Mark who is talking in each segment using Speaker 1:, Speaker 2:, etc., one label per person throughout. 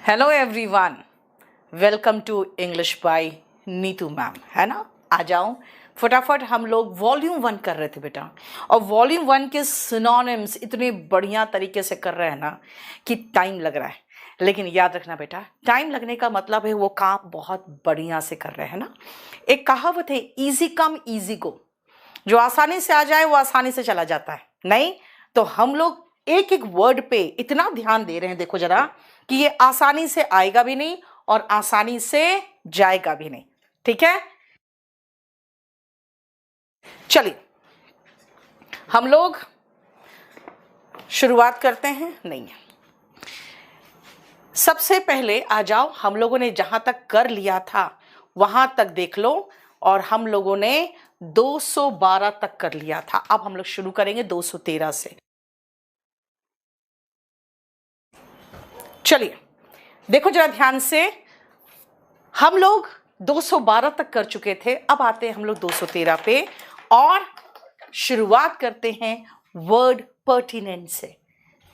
Speaker 1: Hello everyone, welcome to English by Neetu ma'am. है ना, आ जाओ फटाफट। हम लोग वॉल्यूम 1 कर रहे थे बेटा, और वॉल्यूम 1 के सिनोनिम्स इतने बढ़िया तरीके से कर रहे हैं ना कि टाइम लग रहा है। लेकिन याद रखना बेटा, टाइम लगने का मतलब है वो काम बहुत बढ़िया से कर रहे हैं ना। एक कहावत है, इजी कम इजी गो। जो आसानी से आ जाए वो आसानी से चला जाता है। नहीं तो हम लोग एक एक वर्ड पे इतना ध्यान दे रहे हैं, देखो जरा, कि ये आसानी से आएगा भी नहीं और आसानी से जाएगा भी नहीं। ठीक है, चलिए हम लोग शुरुआत करते हैं। नहीं, सबसे पहले आ जाओ, हम लोगों ने जहां तक कर लिया था वहां तक देख लो, और हम लोगों ने 212 तक कर लिया था। अब हम लोग शुरू करेंगे 213 से। चलिए देखो जरा ध्यान से, हम लोग 212 तक कर चुके थे, अब आते हैं हम लोग 213 पे और शुरुआत करते हैं वर्ड पर्टिनेंट से।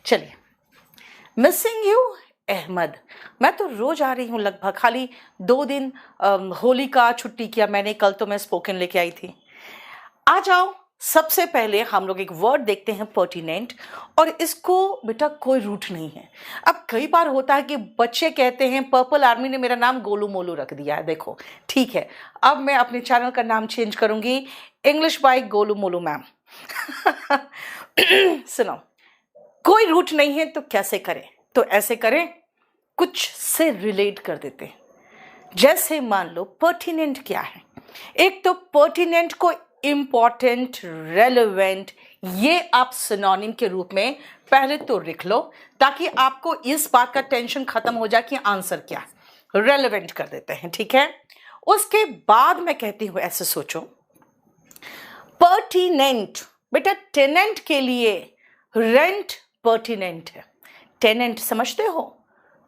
Speaker 1: चलिए, मिसिंग यू अहमद। मैं तो रोज आ रही हूं लगभग, खाली 2 दिन होली का छुट्टी किया मैंने, कल तो मैं स्पोकन लेके आई थी। आ जाओ, सबसे पहले हम लोग एक वर्ड देखते हैं पर्टिनेंट, और इसको बेटा कोई रूट नहीं है। अब कई बार होता है कि बच्चे कहते हैं पर्पल आर्मी ने मेरा नाम गोलू मोलू रख दिया है। देखो ठीक है, अब मैं अपने चैनल का नाम चेंज करूंगी, English by Golu Molu ma'am. सुनो, कोई रूट नहीं है तो कैसे करें? तो ऐसे करें, कुछ से रिलेट कर देते हैं। जैसे मान लो पर्टिनेंट क्या है, एक तो पर्टिनेंट को इंपॉर्टेंट, रेलेवेंट, ये आप सिनोनिम के रूप में पहले तो लिख लो, ताकि आपको इस बात का टेंशन खत्म हो जाए कि आंसर क्या है। रेलेवेंट कर देते हैं, ठीक है। उसके बाद मैं कहती हूं, ऐसे सोचो, पर्टिनेंट बेटा टेनेंट के लिए रेंट पर्टिनेंट है। टेनेंट समझते हो,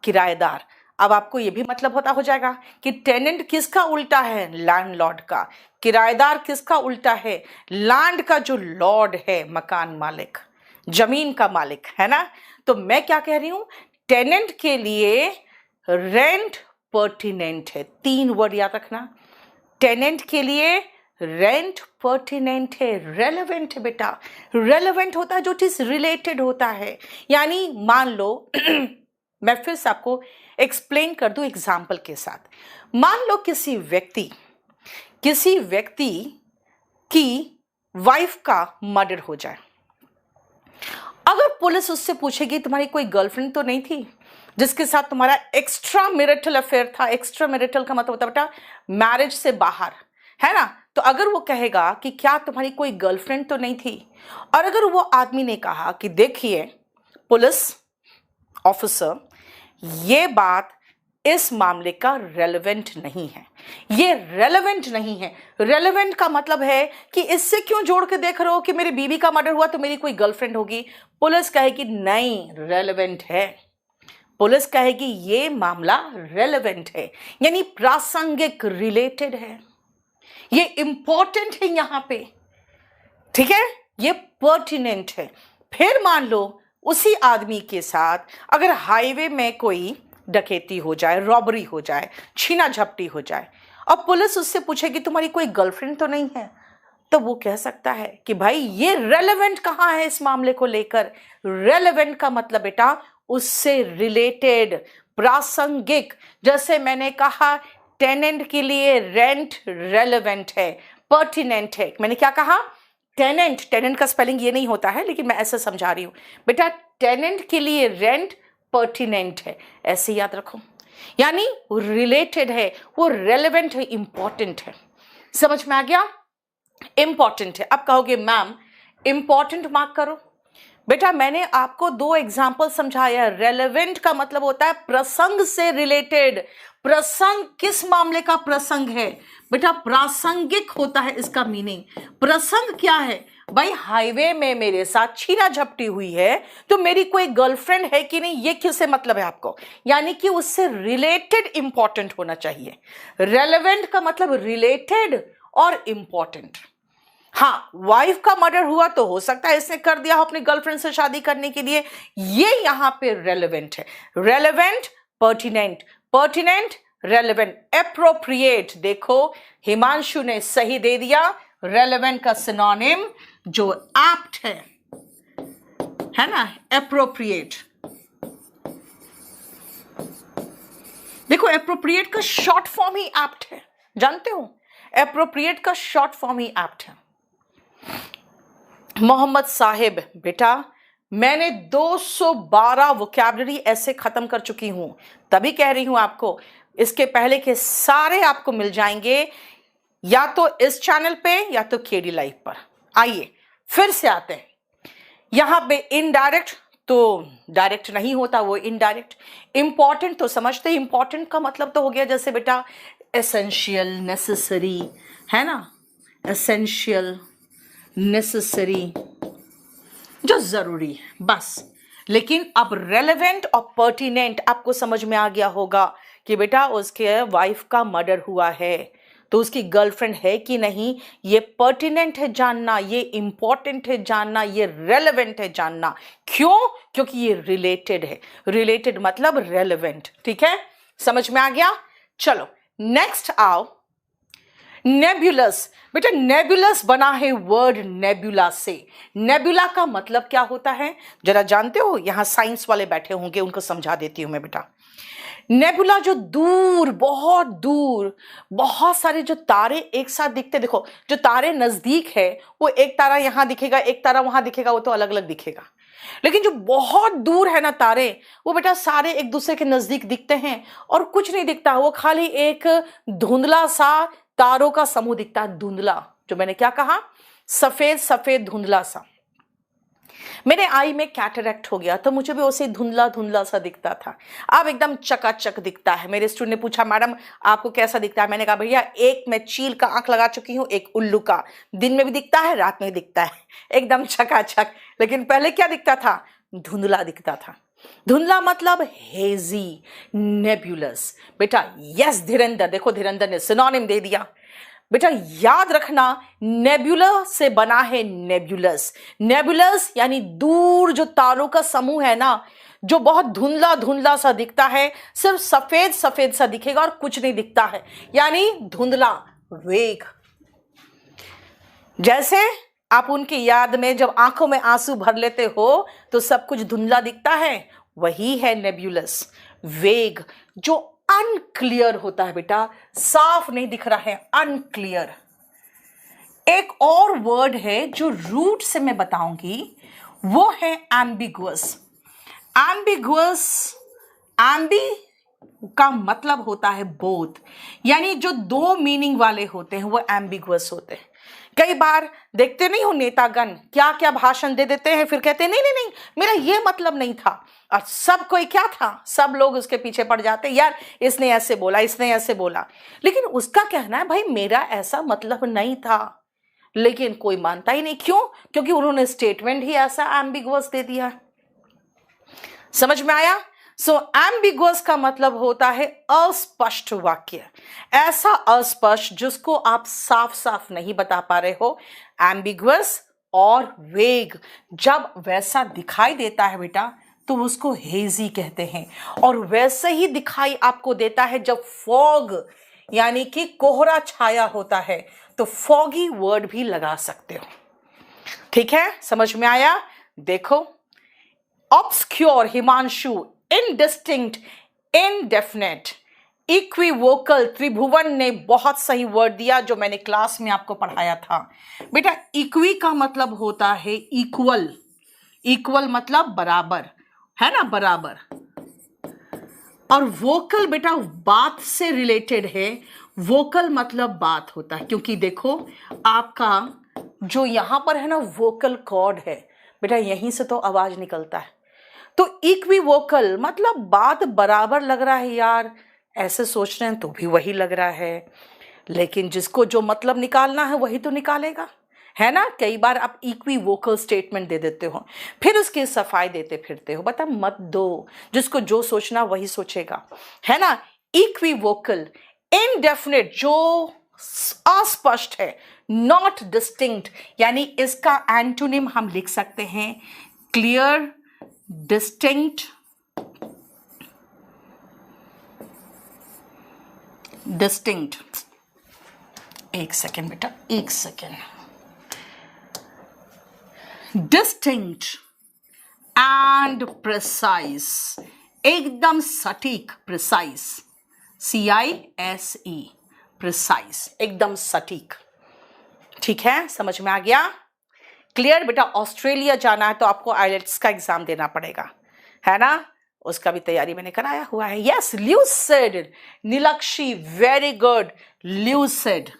Speaker 1: किराएदार। अब आपको यह भी मतलब होता हो जाएगा कि टेनेंट किसका उल्टा है? लैंडलॉर्ड का। किराएदार किसका उल्टा है? लैंड का जो लॉर्ड है, मकान मालिक, जमीन का मालिक, है ना। तो मैं क्या कह रही हूं, टेनेंट के लिए रेंट पर्टिनेंट है। 3 वर्ड याद रखना, टेनेंट के लिए रेंट पर्टिनेंट है, रेलेवेंट है बेटा। रेलेवेंट होता है जो चीज रिलेटेड होता है। यानी मान लो मैं फिर से आपको एक्सप्लेन कर दूं एग्जाम्पल के साथ। मान लो किसी व्यक्ति की वाइफ का मर्डर हो जाए। अगर पुलिस उससे पूछेगी तुम्हारी कोई गर्लफ्रेंड तो नहीं थी जिसके साथ तुम्हारा एक्स्ट्रा मैरिटल अफेयर था? एक्स्ट्रा मैरिटल का मतलब होता है बेटा मैरिज से बाहर, है ना। तो अगर वो कहेगा कि क्या तुम्हारी कोई गर्लफ्रेंड तो नहीं थी, और अगर वो आदमी ने कहा कि देखिए पुलिस ऑफिसर, ये बात इस मामले का रेलेवेंट नहीं है, ये रेलेवेंट नहीं है। रेलेवेंट का मतलब है कि इससे क्यों जोड़ के देख रहे हो कि मेरी बीवी का मर्डर हुआ तो मेरी कोई गर्लफ्रेंड होगी। पुलिस कहेगी नहीं, रेलेवेंट है। पुलिस कहेगी ये मामला रेलेवेंट है, यानी प्रासंगिक, रिलेटेड है, ये इंपॉर्टेंट है यहां पे, ठीक है, ये पर्टिनेंट है। फिर मान लो उसी आदमी के साथ अगर हाईवे में कोई डकैती हो जाए, रॉबरी हो जाए, छीना झपटी हो जाए, और पुलिस उससे पूछेगी तुम्हारी कोई गर्लफ्रेंड तो नहीं है, तो वो कह सकता है कि भाई ये रेलेवेंट कहां है इस मामले को लेकर। रेलेवेंट का मतलब बेटा उससे रिलेटेड, प्रासंगिक। जैसे मैंने कहा टेनेंट के लिए रेंट रेलेवेंट है, पर्टिनेंट है। मैंने क्या कहा? टेनेंट का स्पेलिंग ये नहीं होता है, लेकिन मैं ऐसे समझा रही हूं बेटा, टेनेंट के लिए रेंट पर्टिनेंट है, ऐसे याद रखो। यानी रिलेटेड है, वो रेलेवेंट है, इंपॉर्टेंट है। समझ में आ गया? इंपॉर्टेंट है। अब कहोगे मैम इंपॉर्टेंट मार्क करो। बेटा मैंने आपको 2 एग्जाम्पल समझाया। रेलेवेंट का मतलब होता है प्रसंग से रिलेटेड। प्रसंग किस मामले का प्रसंग है बेटा? प्रासंगिक होता है इसका मीनिंग। प्रसंग क्या है भाई? हाईवे में मेरे साथ छीना झपटी हुई है तो मेरी कोई गर्लफ्रेंड है कि नहीं, ये किससे मतलब है आपको? यानी कि उससे रिलेटेड इंपॉर्टेंट होना चाहिए। रेलेवेंट का मतलब रिलेटेड और इंपॉर्टेंट। हाँ, वाइफ का मर्डर हुआ तो हो सकता है इसने कर दिया हो अपनी गर्लफ्रेंड से शादी करने के लिए, ये यहां पे रेलेवेंट है। Relevant pertinent, pertinent relevant, appropriate. देखो हिमांशु ने सही दे दिया, रेलेवेंट का सिनोनिम जो एप्ट है ना, एप्रोप्रिएट। देखो एप्रोप्रिएट का शॉर्ट फॉर्म ही एप्ट है, जानते हो, एप्रोप्रिएट का शॉर्ट फॉर्म ही एप्ट है। मोहम्मद साहिब, बेटा मैंने 212 वोकैबुलरी ऐसे खत्म कर चुकी हूं, तभी कह रही हूं आपको, इसके पहले के सारे आपको मिल जाएंगे या तो इस चैनल पे या तो केडी लाइव पर। आइए फिर से आते हैं यहां पे। इनडायरेक्ट तो डायरेक्ट नहीं होता, वो इनडायरेक्ट। इंपॉर्टेंट तो समझते, इंपॉर्टेंट का मतलब तो हो गया जैसे बेटा एसेंशियल, नेसेसरी, है ना, एसेंशियल, नेसेसरी, जो जरूरी है बस। लेकिन अब रेलेवेंट और पर्टिनेंट आपको समझ में आ गया होगा कि बेटा उसके वाइफ का मर्डर हुआ है तो उसकी गर्लफ्रेंड है कि नहीं, ये पर्टिनेंट है जानना, ये इंपॉर्टेंट है जानना, ये रेलेवेंट है जानना। क्यों? क्योंकि ये रिलेटेड है। रिलेटेड मतलब रेलेवेंट। ठीक है, समझ में आ गया। चलो नेक्स्ट आओ, नेबुलस। बेटा नेबुलस बना है वर्ड नेबुला से। नेबुला का मतलब क्या होता है जरा जानते हो? यहां साइंस वाले बैठे होंगे, उनको समझा देती हूं मैं बेटा। नेबुला जो दूर, बहुत दूर, बहुत सारे जो तारे एक साथ दिखते, देखो जो तारे नजदीक है वो एक तारा यहां दिखेगा, एक तारा वहां दिखेगा, वो तो अलग अलग दिखेगा। लेकिन जो बहुत दूर है ना तारे, वो बेटा सारे एक दूसरे के नजदीक दिखते हैं और कुछ नहीं दिखता, वो खाली एक धुंधला सा तारों का समूह दिखता है। धुंधला, जो मैंने क्या कहा, सफेद सफेद धुंधला सा। मेरे आई में कैटरेक्ट हो गया तो मुझे भी उसे धुंधला धुंधला सा दिखता था, अब एकदम चकाचक दिखता है। मेरे स्टूडेंट ने पूछा मैडम आपको कैसा दिखता है? मैंने कहा भैया एक मैं चील का आंख लगा चुकी हूँ, एक उल्लू का, दिन में भी दिखता है रात में भी दिखता है, एकदम चकाचक। लेकिन पहले क्या दिखता था? धुंधला दिखता था। धुंधला मतलब हेजी, नेबुलस। बेटा यस धीरेन्द्र, देखो धीरेन्द्र ने सिनोनिम दे दिया। बेटा याद रखना नेबुला से बना है नेबुलस। नेबुलस यानी दूर जो तारों का समूह है ना, जो बहुत धुंधला धुंधला सा दिखता है, सिर्फ सफेद सफेद सा दिखेगा और कुछ नहीं दिखता है, यानी धुंधला, वेग। जैसे आप उनकी याद में जब आंखों में आंसू भर लेते हो तो सब कुछ धुंधला दिखता है, वही है नेबुलस। वेग जो अनक्लियर होता है बेटा, साफ नहीं दिख रहा है, अनक्लियर। एक और वर्ड है जो रूट से मैं बताऊंगी, वो है एम्बिगुअस। एम्बिगुअस, एम्बी का मतलब होता है बोथ, यानी जो दो मीनिंग वाले होते हैं वो एम्बिगुअस होते हैं। कई बार देखते नहीं हो नेतागण क्या क्या भाषण दे देते हैं, फिर कहते हैं नहीं नहीं नहीं मेरा ये मतलब नहीं था, और सब कोई क्या था, सब लोग उसके पीछे पड़ जाते, यार इसने ऐसे बोला, इसने ऐसे बोला, लेकिन उसका कहना है भाई मेरा ऐसा मतलब नहीं था, लेकिन कोई मानता ही नहीं। क्यों? क्योंकि उन्होंने स्टेटमेंट ही ऐसा एम्बिगुअस दे दिया। समझ में आया? सो एम्बिगुअस का मतलब होता है अस्पष्ट वाक्य, ऐसा अस्पष्ट जिसको आप साफ साफ नहीं बता पा रहे हो। एम्बिगुअस और वेग जब वैसा दिखाई देता है बेटा तो उसको हेजी कहते हैं, और वैसे ही दिखाई आपको देता है जब फॉग यानी कि कोहरा छाया होता है, तो फॉगी वर्ड भी लगा सकते हो। ठीक है, समझ में आया? देखो obscure Himanshu, indistinct, indefinite, equivocal, Tribhuvan ने बहुत सही वर्ड दिया जो मैंने क्लास में आपको पढ़ाया था बेटा। इक्वी का मतलब होता है इक्वल, इक्वल मतलब बराबर, है ना, बराबर। और वोकल बेटा बात से रिलेटेड है, वोकल मतलब बात होता है, क्योंकि देखो आपका जो यहां पर है ना वोकल कॉर्ड है बेटा, यहीं से तो आवाज निकलता है। तो इक्विवोकल मतलब बात बराबर लग रहा है, यार ऐसे सोच रहे हैं तो भी वही लग रहा है, लेकिन जिसको जो मतलब निकालना है वही तो निकालेगा, है ना। कई बार आप इक्विवोकल स्टेटमेंट दे देते हो, फिर उसकी सफाई देते फिरते हो, बता मत दो, जिसको जो सोचना वही सोचेगा, है ना। इक्विवोकल, इनडेफिनेट जो अस्पष्ट है, नॉट डिस्टिंक्ट, यानी इसका एंटोनिम हम लिख सकते हैं क्लियर, डिस्टिंक्ट, डिस्टिंक्ट, एक सेकेंड बेटा, एक सेकेंड, डिस्टिंक्ट एंड प्रिसाइज, एकदम सटीक, प्रिसाइज, CISE, प्रिसाइज, एकदम सटीक। ठीक है, समझ में आ गया? क्लियर बेटा? ऑस्ट्रेलिया जाना है तो आपको आइलेट्स का एग्जाम देना पड़ेगा, है ना? उसका भी तैयारी मैंने कराया हुआ है। Yes, lucid, Neelakshi, very good, lucid.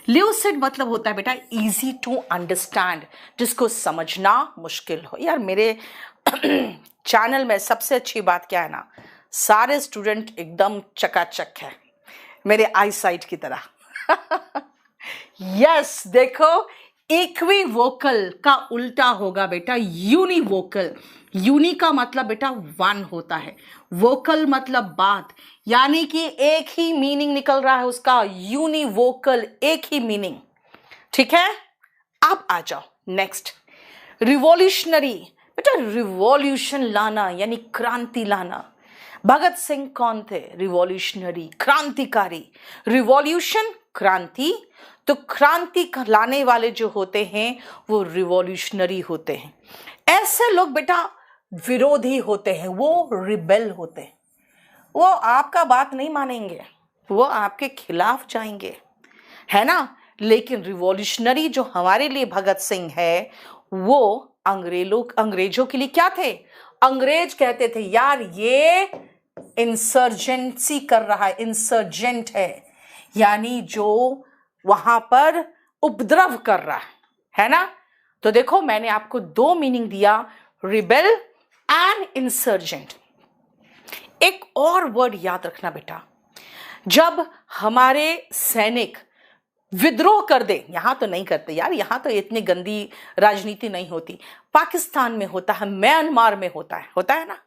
Speaker 1: Lucid मतलब होता है बेटा इजी टू अंडरस्टैंड, जिसको समझना मुश्किल हो। यार मेरे चैनल में सबसे अच्छी बात क्या है ना, सारे स्टूडेंट एकदम चकाचक है, मेरे आई साइट की तरह। यस, देखो इक्विवोकल का उल्टा होगा बेटा यूनिवोकल। यूनि का मतलब बेटा वन होता है, वोकल मतलब बात, यानी कि एक ही मीनिंग निकल रहा है उसका, यूनिवोकल, एक ही मीनिंग। ठीक है, अब आ जाओ नेक्स्ट, रिवॉल्यूशनरी। बेटा रिवॉल्यूशन लाना यानी क्रांति लाना। भगत सिंह कौन थे? रिवॉल्यूशनरी, क्रांतिकारी। रिवॉल्यूशन क्रांति, तो क्रांति लाने वाले जो होते हैं वो रिवॉल्यूशनरी होते हैं। ऐसे लोग बेटा विरोधी होते हैं, वो रिबेल होते हैं, वो आपका बात नहीं मानेंगे, वो आपके खिलाफ जाएंगे, है ना? लेकिन रिवॉल्यूशनरी जो हमारे लिए भगत सिंह है, वो अंग्रेजों के लिए क्या थे? अंग्रेज कहते थे यार ये इंसर्जेंसी कर रहा है, इंसर्जेंट है, यानी जो वहां पर उपद्रव कर रहा है ना? तो देखो मैंने आपको दो मीनिंग दिया, रिबेल एंड इंसर्जेंट। एक और वर्ड याद रखना बेटा, जब हमारे सैनिक विद्रोह कर दे, यहां तो नहीं करते यार, यहां तो इतनी गंदी राजनीति नहीं होती, पाकिस्तान में होता है, म्यांमार में होता है ना?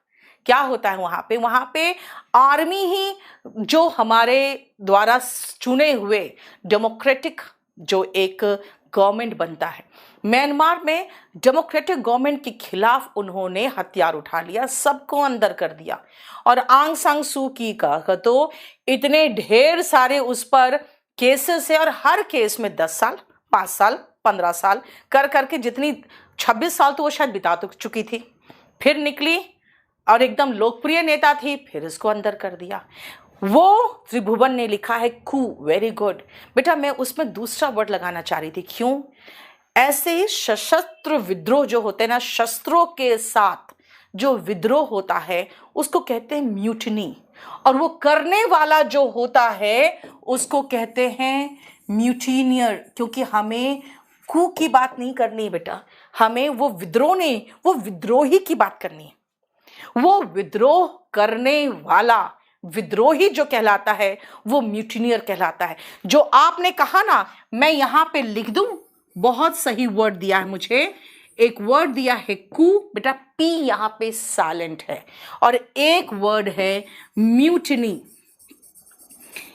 Speaker 1: क्या होता है वहां पे आर्मी ही जो हमारे द्वारा चुने हुए डेमोक्रेटिक जो एक गवर्नमेंट बनता है, म्यांमार में डेमोक्रेटिक गवर्नमेंट के खिलाफ उन्होंने हथियार उठा लिया, सबको अंदर कर दिया। और आंग सांग सू की का तो इतने ढेर सारे उस पर केसेस है, और हर केस में 10 साल, 5 साल, 15 साल कर करके जितनी 26 साल तो वो शायद बिता चुकी थी, फिर निकली और एकदम लोकप्रिय नेता थी, फिर इसको अंदर कर दिया। वो त्रिभुवन ने लिखा है कू, वेरी गुड बेटा। मैं उसमें दूसरा वर्ड लगाना चाह रही थी, क्यों? ऐसे सशस्त्र विद्रोह जो होते हैं ना, शस्त्रों के साथ जो विद्रोह होता है उसको कहते हैं म्यूटनी, और वो करने वाला जो होता है उसको कहते हैं म्यूटिनियर। क्योंकि हमें कू की बात नहीं करनी बेटा, हमें वो विद्रोही की बात करनी है। वो विद्रोह करने वाला विद्रोही जो कहलाता है वो म्यूटिनियर कहलाता है। जो आपने कहा ना, मैं यहां पे लिख दूं, बहुत सही वर्ड दिया है मुझे, एक वर्ड दिया है कू बेटा, पी यहां पे साइलेंट है, और एक वर्ड है म्यूटिनी।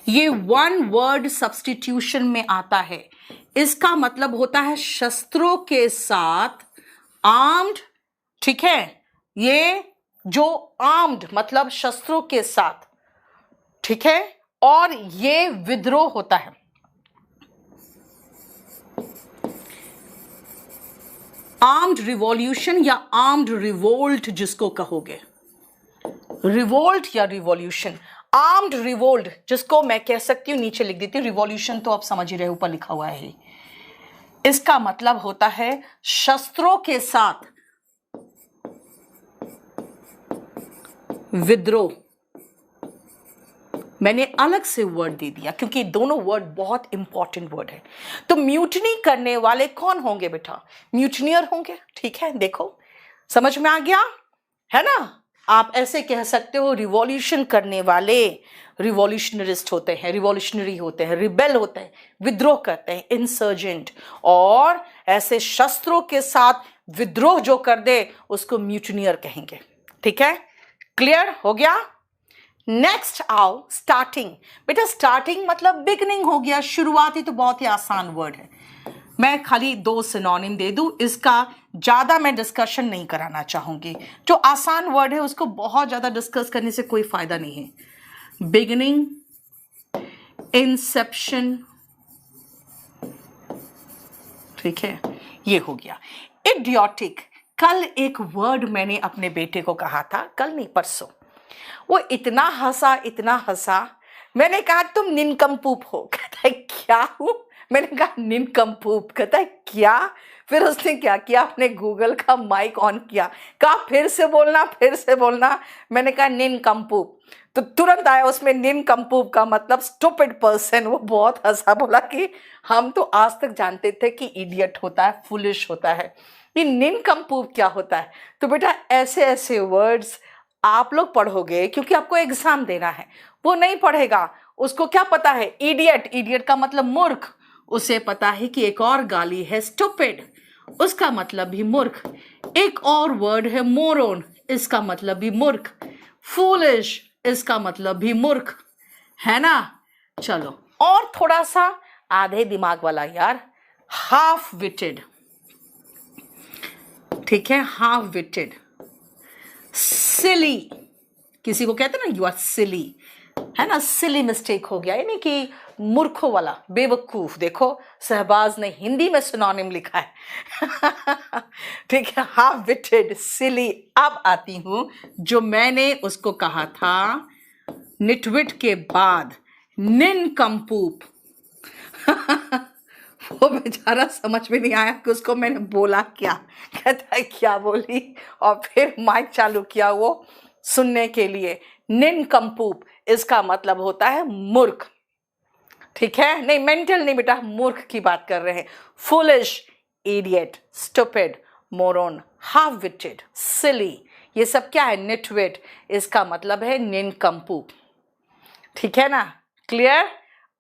Speaker 1: ये वन वर्ड सब्स्टिट्यूशन में आता है, इसका मतलब होता है शस्त्रों के साथ, आर्म्ड। ठीक है, ये जो आर्म्ड मतलब शस्त्रों के साथ, ठीक है, और ये विद्रोह होता है। आर्म्ड रिवॉल्यूशन या आर्म्ड रिवोल्ट जिसको कहोगे, रिवोल्ट या रिवॉल्यूशन। आर्म्ड रिवोल्ट जिसको मैं कह सकती हूं, नीचे लिख देती हूं, रिवॉल्यूशन तो आप समझ ही रहे, ऊपर लिखा हुआ है। इसका मतलब होता है शस्त्रों के साथ विद्रोह। मैंने अलग से वर्ड दे दिया क्योंकि दोनों वर्ड बहुत इंपॉर्टेंट वर्ड है। तो म्यूटनी करने वाले कौन होंगे बेटा? म्यूटनियर होंगे। ठीक है, देखो समझ में आ गया है ना? आप ऐसे कह सकते हो रिवॉल्यूशन करने वाले रिवॉल्यूशनरिस्ट होते हैं, रिवॉल्यूशनरी होते हैं, रिबेल होते हैं, विद्रोह करते हैं, इंसर्जेंट। और ऐसे शस्त्रों के साथ विद्रोह जो कर दे उसको म्यूटनियर कहेंगे। ठीक है, क्लियर हो गया? नेक्स्ट आओ स्टार्टिंग। बेटा स्टार्टिंग मतलब बिगनिंग हो गया, शुरुआती, तो बहुत ही आसान वर्ड है। मैं खाली 2 सिनोनिम दे दूं, इसका ज्यादा मैं डिस्कशन नहीं कराना चाहूंगी। जो आसान वर्ड है उसको बहुत ज्यादा डिस्कस करने से कोई फायदा नहीं है। बिगनिंग, इंसेप्शन, ठीक है, ये हो गया। इडियोटिक, कल एक वर्ड मैंने अपने बेटे को कहा था, कल नहीं परसों, वो इतना हंसा, मैंने कहा तुम निनकम्पूप हो, कहता है क्या हूं, मैंने कहा निनकम्पूप, कहता है क्या, फिर उसने क्या किया, अपने गूगल का माइक ऑन किया, कहा फिर से बोलना, मैंने कहा निनकम्पूप, तो तुरंत आया उसमें निनकम्पूप का मतलब स्टूपिड पर्सन। वो बहुत हंसा, बोला कि हम तो आज तक जानते थे कि इडियट होता है, फुलिश होता है, ये निनकम्पूप क्या होता है। तो बेटा ऐसे ऐसे वर्ड्स आप लोग पढ़ोगे, क्योंकि आपको एग्जाम देना है, वो नहीं पढ़ेगा, उसको क्या पता है, इडियट का मतलब मूर्ख, उसे पता है कि एक और गाली है स्टूपिड, उसका मतलब भी मूर्ख, एक और वर्ड है मोरोन, इसका मतलब भी मूर्ख, फूलिश, इसका मतलब भी मूर्ख, है ना। चलो और थोड़ा सा आधे दिमाग वाला यार, हाफ विटेड, ठीक है, हाफ विटेड, सिली, किसी को कहते हैं ना यू आर सिली, है ना, सिली मिस्टेक हो गया, यानी कि मूर्खों वाला, बेवकूफ। देखो सहबाज ने हिंदी में सिनोनिम लिखा है ठीक है, हाफ विटेड, सिली। अब आती हूं जो मैंने उसको कहा था निटविट के बाद, निनकम्पूप वो बेचारा समझ में नहीं आया कि उसको मैंने बोला क्या, कहता है क्या बोली, और फिर माइक चालू किया वो सुनने के लिए। निनकम्पूप इसका मतलब होता है मूर्ख, ठीक है, नहीं मेंटल नहीं बेटा, मूर्ख की बात कर रहे हैं। Foolish, idiot, stupid, moron, half witted, silly, ये सब क्या है, निटविट, इसका मतलब है निनकम्पूप, ठीक है ना, क्लियर।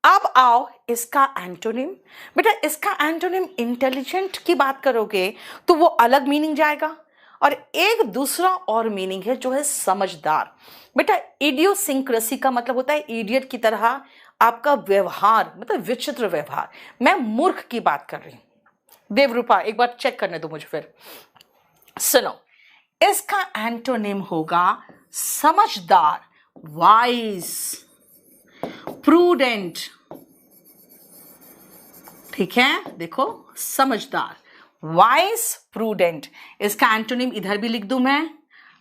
Speaker 1: अब आओ इसका एंटोनिम, बेटा इसका एंटोनिम इंटेलिजेंट की बात करोगे तो वो अलग मीनिंग जाएगा, और एक दूसरा और मीनिंग है जो है समझदार। बेटा इडियोसिंक्रेसी का मतलब होता है इडियट की तरह आपका व्यवहार, मतलब विचित्र व्यवहार। मैं मूर्ख की बात कर रही हूं। देवरूपा एक बार चेक करने दो मुझे, फिर सुनो, इसका एंटोनिम होगा समझदार, वाइज, प्रूडेंट, ठीक है, देखो समझदार, वाइज, प्रूडेंट, इसका एंटोनिम इधर भी लिख दूं मैं,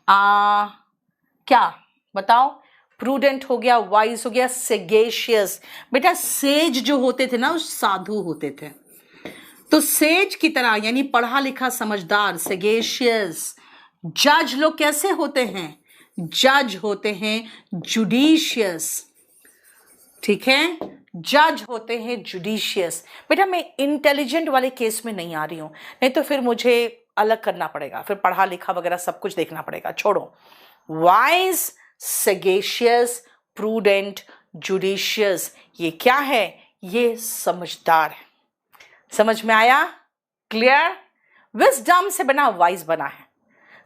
Speaker 1: क्या बताओ, प्रूडेंट हो गया, वाइज हो गया, सेगेशियस। बेटा सेज जो होते थे ना वो साधु होते थे, तो सेज की तरह यानी पढ़ा लिखा समझदार, सेगेशियस। जज लोग कैसे होते हैं, जज होते हैं जुडिशियस, ठीक है, जज होते हैं जुडिशियस। बेटा मैं इंटेलिजेंट वाले केस में नहीं आ रही हूं, नहीं तो फिर मुझे अलग करना पड़ेगा, फिर पढ़ा लिखा वगैरह सब कुछ देखना पड़ेगा, छोड़ो। वाइज, सेगेशियस, प्रूडेंट, जुडिशियस, ये क्या है, ये समझदार है। समझ में आया, क्लियर। विजडम से बना वाइज बना है।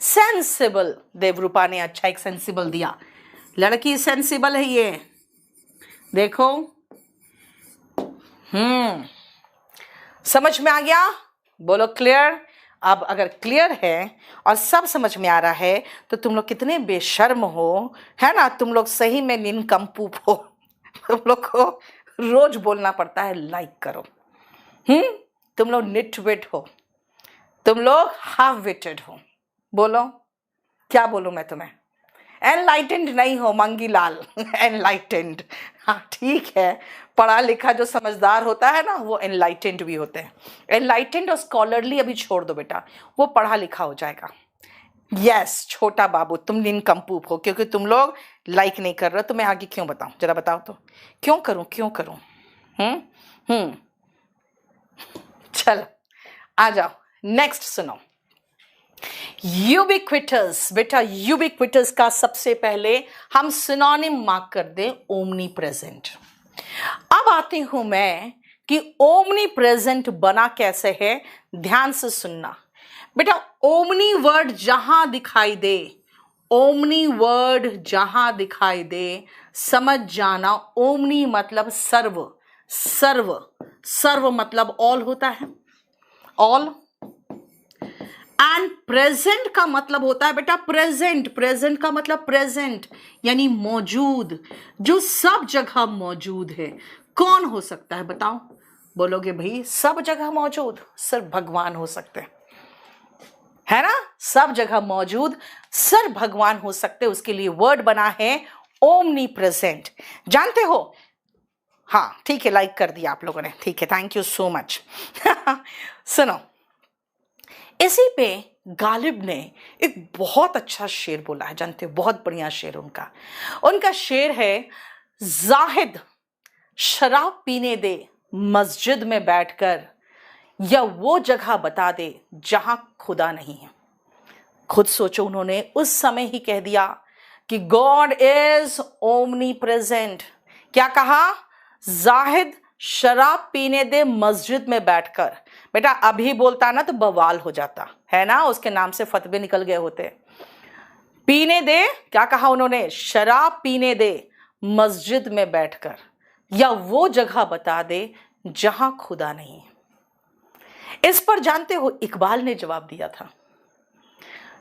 Speaker 1: सेंसिबल, देवरूपा ने अच्छा एक सेंसिबल दिया, लड़की सेंसिबल है ये, देखो, समझ में आ गया, बोलो क्लियर। अब अगर क्लियर है और सब समझ में आ रहा है तो तुम लोग कितने बेशर्म हो, है ना, तुम लोग सही में निनकम्पूप हो तुम लोग को रोज बोलना पड़ता है लाइक करो। तुम लोग निटविट हो, तुम लोग हाफ विटेड हो। बोलो क्या बोलूं मैं तुम्हें, एनलाइटेंड नहीं हो मंगी लाल एनलाइटेंड, हाँ ठीक है, पढ़ा लिखा जो समझदार होता है ना वो एनलाइटेंड भी होते हैं। एनलाइटेंड और स्कॉलरली अभी छोड़ दो बेटा, वो पढ़ा लिखा हो जाएगा। यस छोटा बाबू तुम निनकम्पूप हो, क्योंकि तुम लोग लाइक नहीं कर रहे, तो मैं आगे क्यों बताऊं, जरा बताओ तो, क्यों करूं। चलो आ जाओ, नेक्स्ट सुनो। यूबिक्विटस, बेटा यूबिक्विटस का सबसे पहले हम सिनोनिम मार्क कर दें ओमनी प्रेजेंट। अब आती हूं मैं कि ओमनी प्रेजेंट बना कैसे है, ध्यान से सुनना बेटा। ओमनी वर्ड जहां दिखाई दे, ओमनी वर्ड जहां दिखाई दे, समझ जाना ओमनी मतलब सर्व, सर्व मतलब ऑल होता है, ऑल। एंड प्रेजेंट का मतलब होता है बेटा प्रेजेंट का मतलब प्रेजेंट यानी मौजूद, जो सब जगह मौजूद है, कौन हो सकता है बताओ? बोलोगे भाई सब जगह मौजूद, सिर्फ भगवान हो सकते हैं, है ना? सब जगह मौजूद सिर्फ भगवान हो सकते, उसके लिए वर्ड बना है ओमनी प्रेजेंट। जानते हो? हाँ ठीक है, लाइक कर दिया आप लोगों ने, ठीक है, थैंक यू सो मच। सुनो, इसी पे गालिब ने एक बहुत अच्छा शेर बोला है, जानते हो? बहुत बढ़िया शेर उनका। उनका शेर है, जाहिद शराब पीने दे मस्जिद में बैठकर, या वो जगह बता दे जहां खुदा नहीं है। खुद सोचो, उन्होंने उस समय ही कह दिया कि गॉड इज ओमनी प्रेजेंट। क्या कहा? जाहिद शराब पीने दे मस्जिद में बैठकर। बेटा अभी बोलता ना तो बवाल हो जाता है ना, उसके नाम से फतवे निकल गए होते। पीने दे, क्या कहा उन्होंने? शराब पीने दे मस्जिद में बैठकर, या वो जगह बता दे जहां खुदा नहीं। इस पर जानते हो इकबाल ने जवाब दिया था।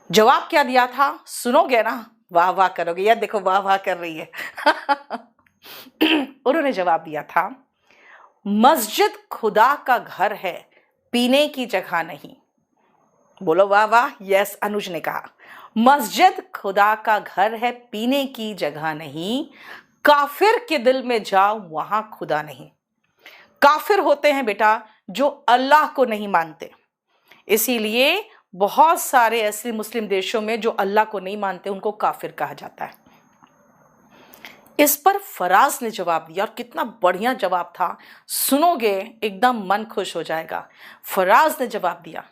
Speaker 1: जवाब क्या दिया था? सुनोगे ना, वाह वाह करोगे। यार देखो वाह वाह कर रही है। उन्होंने जवाब दिया था, मस्जिद खुदा का घर है, पीने की जगह नहीं। बोलो वाह वाह। यस, अनुज ने कहा मस्जिद खुदा का घर है, पीने की जगह नहीं। काफिर के दिल में जाओ, वहां खुदा नहीं। काफिर होते हैं बेटा जो अल्लाह को नहीं मानते, इसीलिए बहुत सारे ऐसे मुस्लिम देशों में जो अल्लाह को नहीं मानते उनको काफिर कहा जाता है। इस पर फराज ने जवाब दिया, और कितना बढ़िया जवाब था, सुनोगे एकदम मन खुश हो जाएगा। फराज ने जवाब दिया,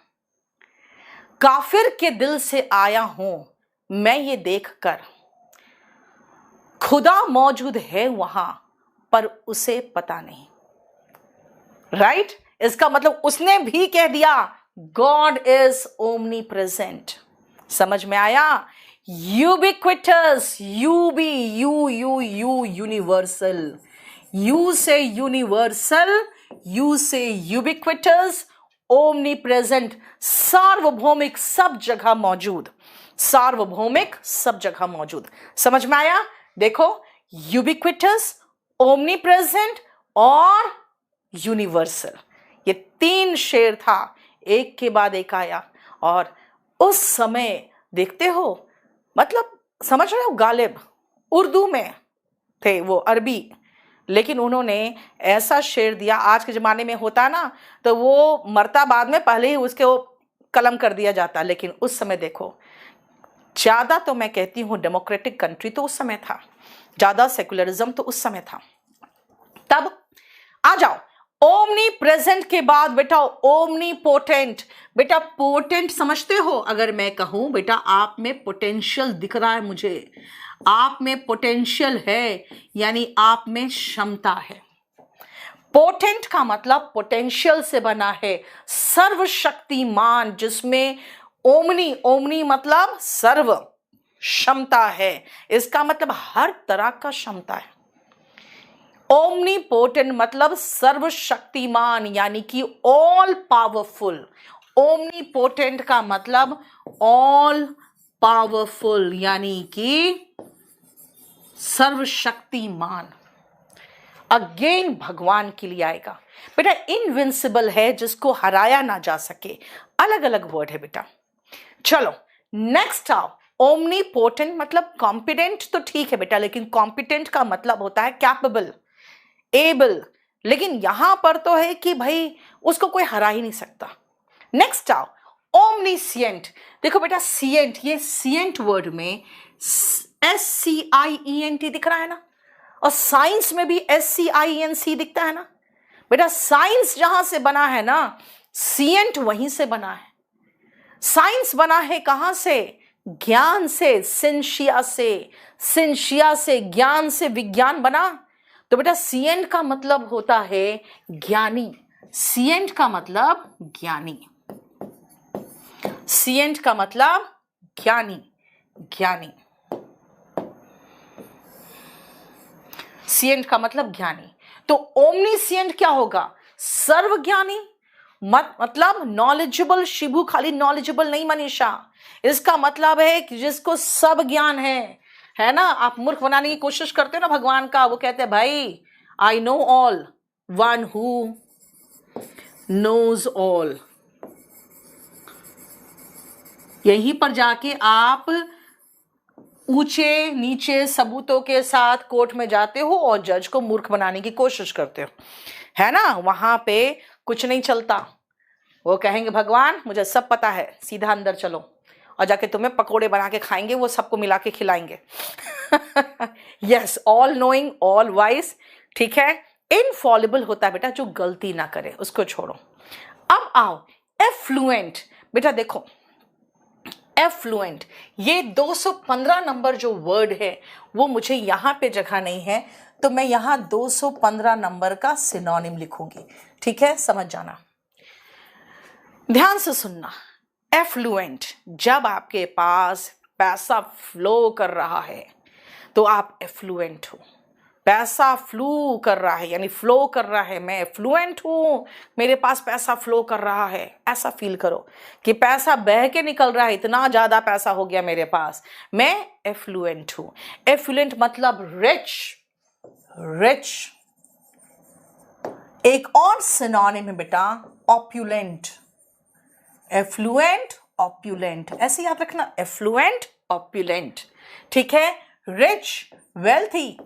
Speaker 1: काफिर के दिल से आया हूं मैं ये देखकर, खुदा मौजूद है वहां पर उसे पता नहीं। राइट? इसका मतलब उसने भी कह दिया गॉड इज ओमनी प्रेजेंट। समझ में आया? Ubiquitous, U B U U U universal, U से यूनिवर्सल, यू से यूबिक्विटस, ओमनी प्रेजेंट सार्वभौमिक, सब जगह मौजूद, सार्वभौमिक सब जगह मौजूद। समझ में आया? देखो, यूबिक्विटस, ओमनी प्रेजेंट और यूनिवर्सल, ये तीन शेर था, एक के बाद एक आया। और उस समय देखते हो, मतलब समझ रहे हो, गालिब उर्दू में थे, वो अरबी, लेकिन उन्होंने ऐसा शेर दिया। आज के ज़माने में होता ना तो वो मरता बाद में पहले ही उसके वो कलम कर दिया जाता, लेकिन उस समय देखो, ज़्यादा तो मैं कहती हूँ डेमोक्रेटिक कंट्री तो उस समय था, ज़्यादा सेकुलरिज्म तो उस समय था। तब आ जाओ ओमनी प्रेजेंट के बाद बेटा ओमनी पोटेंट। बेटा पोटेंट समझते हो? अगर मैं कहूं बेटा आप में पोटेंशियल दिख रहा है मुझे, आप में पोटेंशियल है, यानी आप में क्षमता है। पोटेंट का मतलब पोटेंशियल से बना है, सर्वशक्तिमान, जिसमें ओमनी, ओमनी मतलब सर्व, क्षमता है, इसका मतलब हर तरह का क्षमता है। ओमनी पोटेंट मतलब सर्वशक्तिमान, यानी कि ऑल पावरफुल। ओमनी पोटेंट का मतलब ऑल पावरफुल, यानी कि सर्वशक्तिमान। अगेन भगवान के लिए आएगा बेटा। इनविंसिबल है, जिसको हराया ना जा सके, अलग अलग वर्ड है बेटा। चलो नेक्स्ट आओ, ओमनी पोटेंट मतलब कॉम्पिटेंट तो ठीक है बेटा, लेकिन कॉम्पिटेंट का मतलब होता है कैपेबल, एबल, लेकिन यहां पर तो है कि भाई उसको कोई हरा ही नहीं सकता। नेक्स्ट आओ, ओमनीसिएंट। देखो बेटा सिएंट, ये सिएंट वर्ड में SCIENT दिख रहा है ना, और साइंस में भी SCINC दिखता है ना। बेटा साइंस जहां से बना है ना, सिएंट वहीं से बना है। साइंस बना है कहां से? ज्ञान से, सिंशिया से, सिंशिया से ज्ञान से विज्ञान बना। तो बेटा सिएंट का मतलब होता है ज्ञानी, सिएंट का मतलब ज्ञानी, सिएंट का मतलब ज्ञानी, ज्ञानी, सिएंट का मतलब ज्ञानी। तो ओमनीसिएंट क्या होगा? सर्वज्ञानी, मतलब नॉलेजेबल। शिबू खाली नॉलेजेबल नहीं मनीषा, इसका मतलब है कि जिसको सब ज्ञान है ना। आप मूर्ख बनाने की कोशिश करते हो ना भगवान का, वो कहते हैं भाई I know all, one who knows all. यहीं पर जाके आप ऊंचे नीचे सबूतों के साथ कोर्ट में जाते हो और जज को मूर्ख बनाने की कोशिश करते हो, है ना। वहां पे कुछ नहीं चलता। वो कहेंगे भगवान मुझे सब पता है, सीधा अंदर चलो, और जाके तुम्हें पकोड़े बना के खाएंगे, वो सबको मिला के खिलाएंगे। Yes, all knowing all wise, ठीक है। इनफॉलिबल होता है बेटा जो गलती ना करे, उसको छोड़ो। अब आओ एफ्लुएंट। बेटा देखो एफ्लुएंट, ये 215 नंबर जो वर्ड है वो मुझे यहां पे जगह नहीं है, तो मैं यहां 215 नंबर का सिनोनिम लिखूंगी, ठीक है। समझ जाना, ध्यान से सुनना। एफ्लुएंट, जब आपके पास पैसा फ्लो कर रहा है तो आप एफ्लुएंट हो। पैसा फ्लो कर रहा है यानी फ्लो कर रहा है, मैं एफ्लुएंट हूं, मेरे पास पैसा फ्लो कर रहा है। ऐसा फील करो कि पैसा बह के निकल रहा है, इतना ज्यादा पैसा हो गया मेरे पास, मैं एफ्लुएंट हूं। एफ्लुएंट मतलब रिच। रिच एक और सिनोनिम है बेटा ऑप्युलेंट। एफ्लुएंट ऑप्युलेंट, ऐसे याद रखना, एफ्लुएंट ऑप्युलेंट, ठीक है। रिच वेल्थी,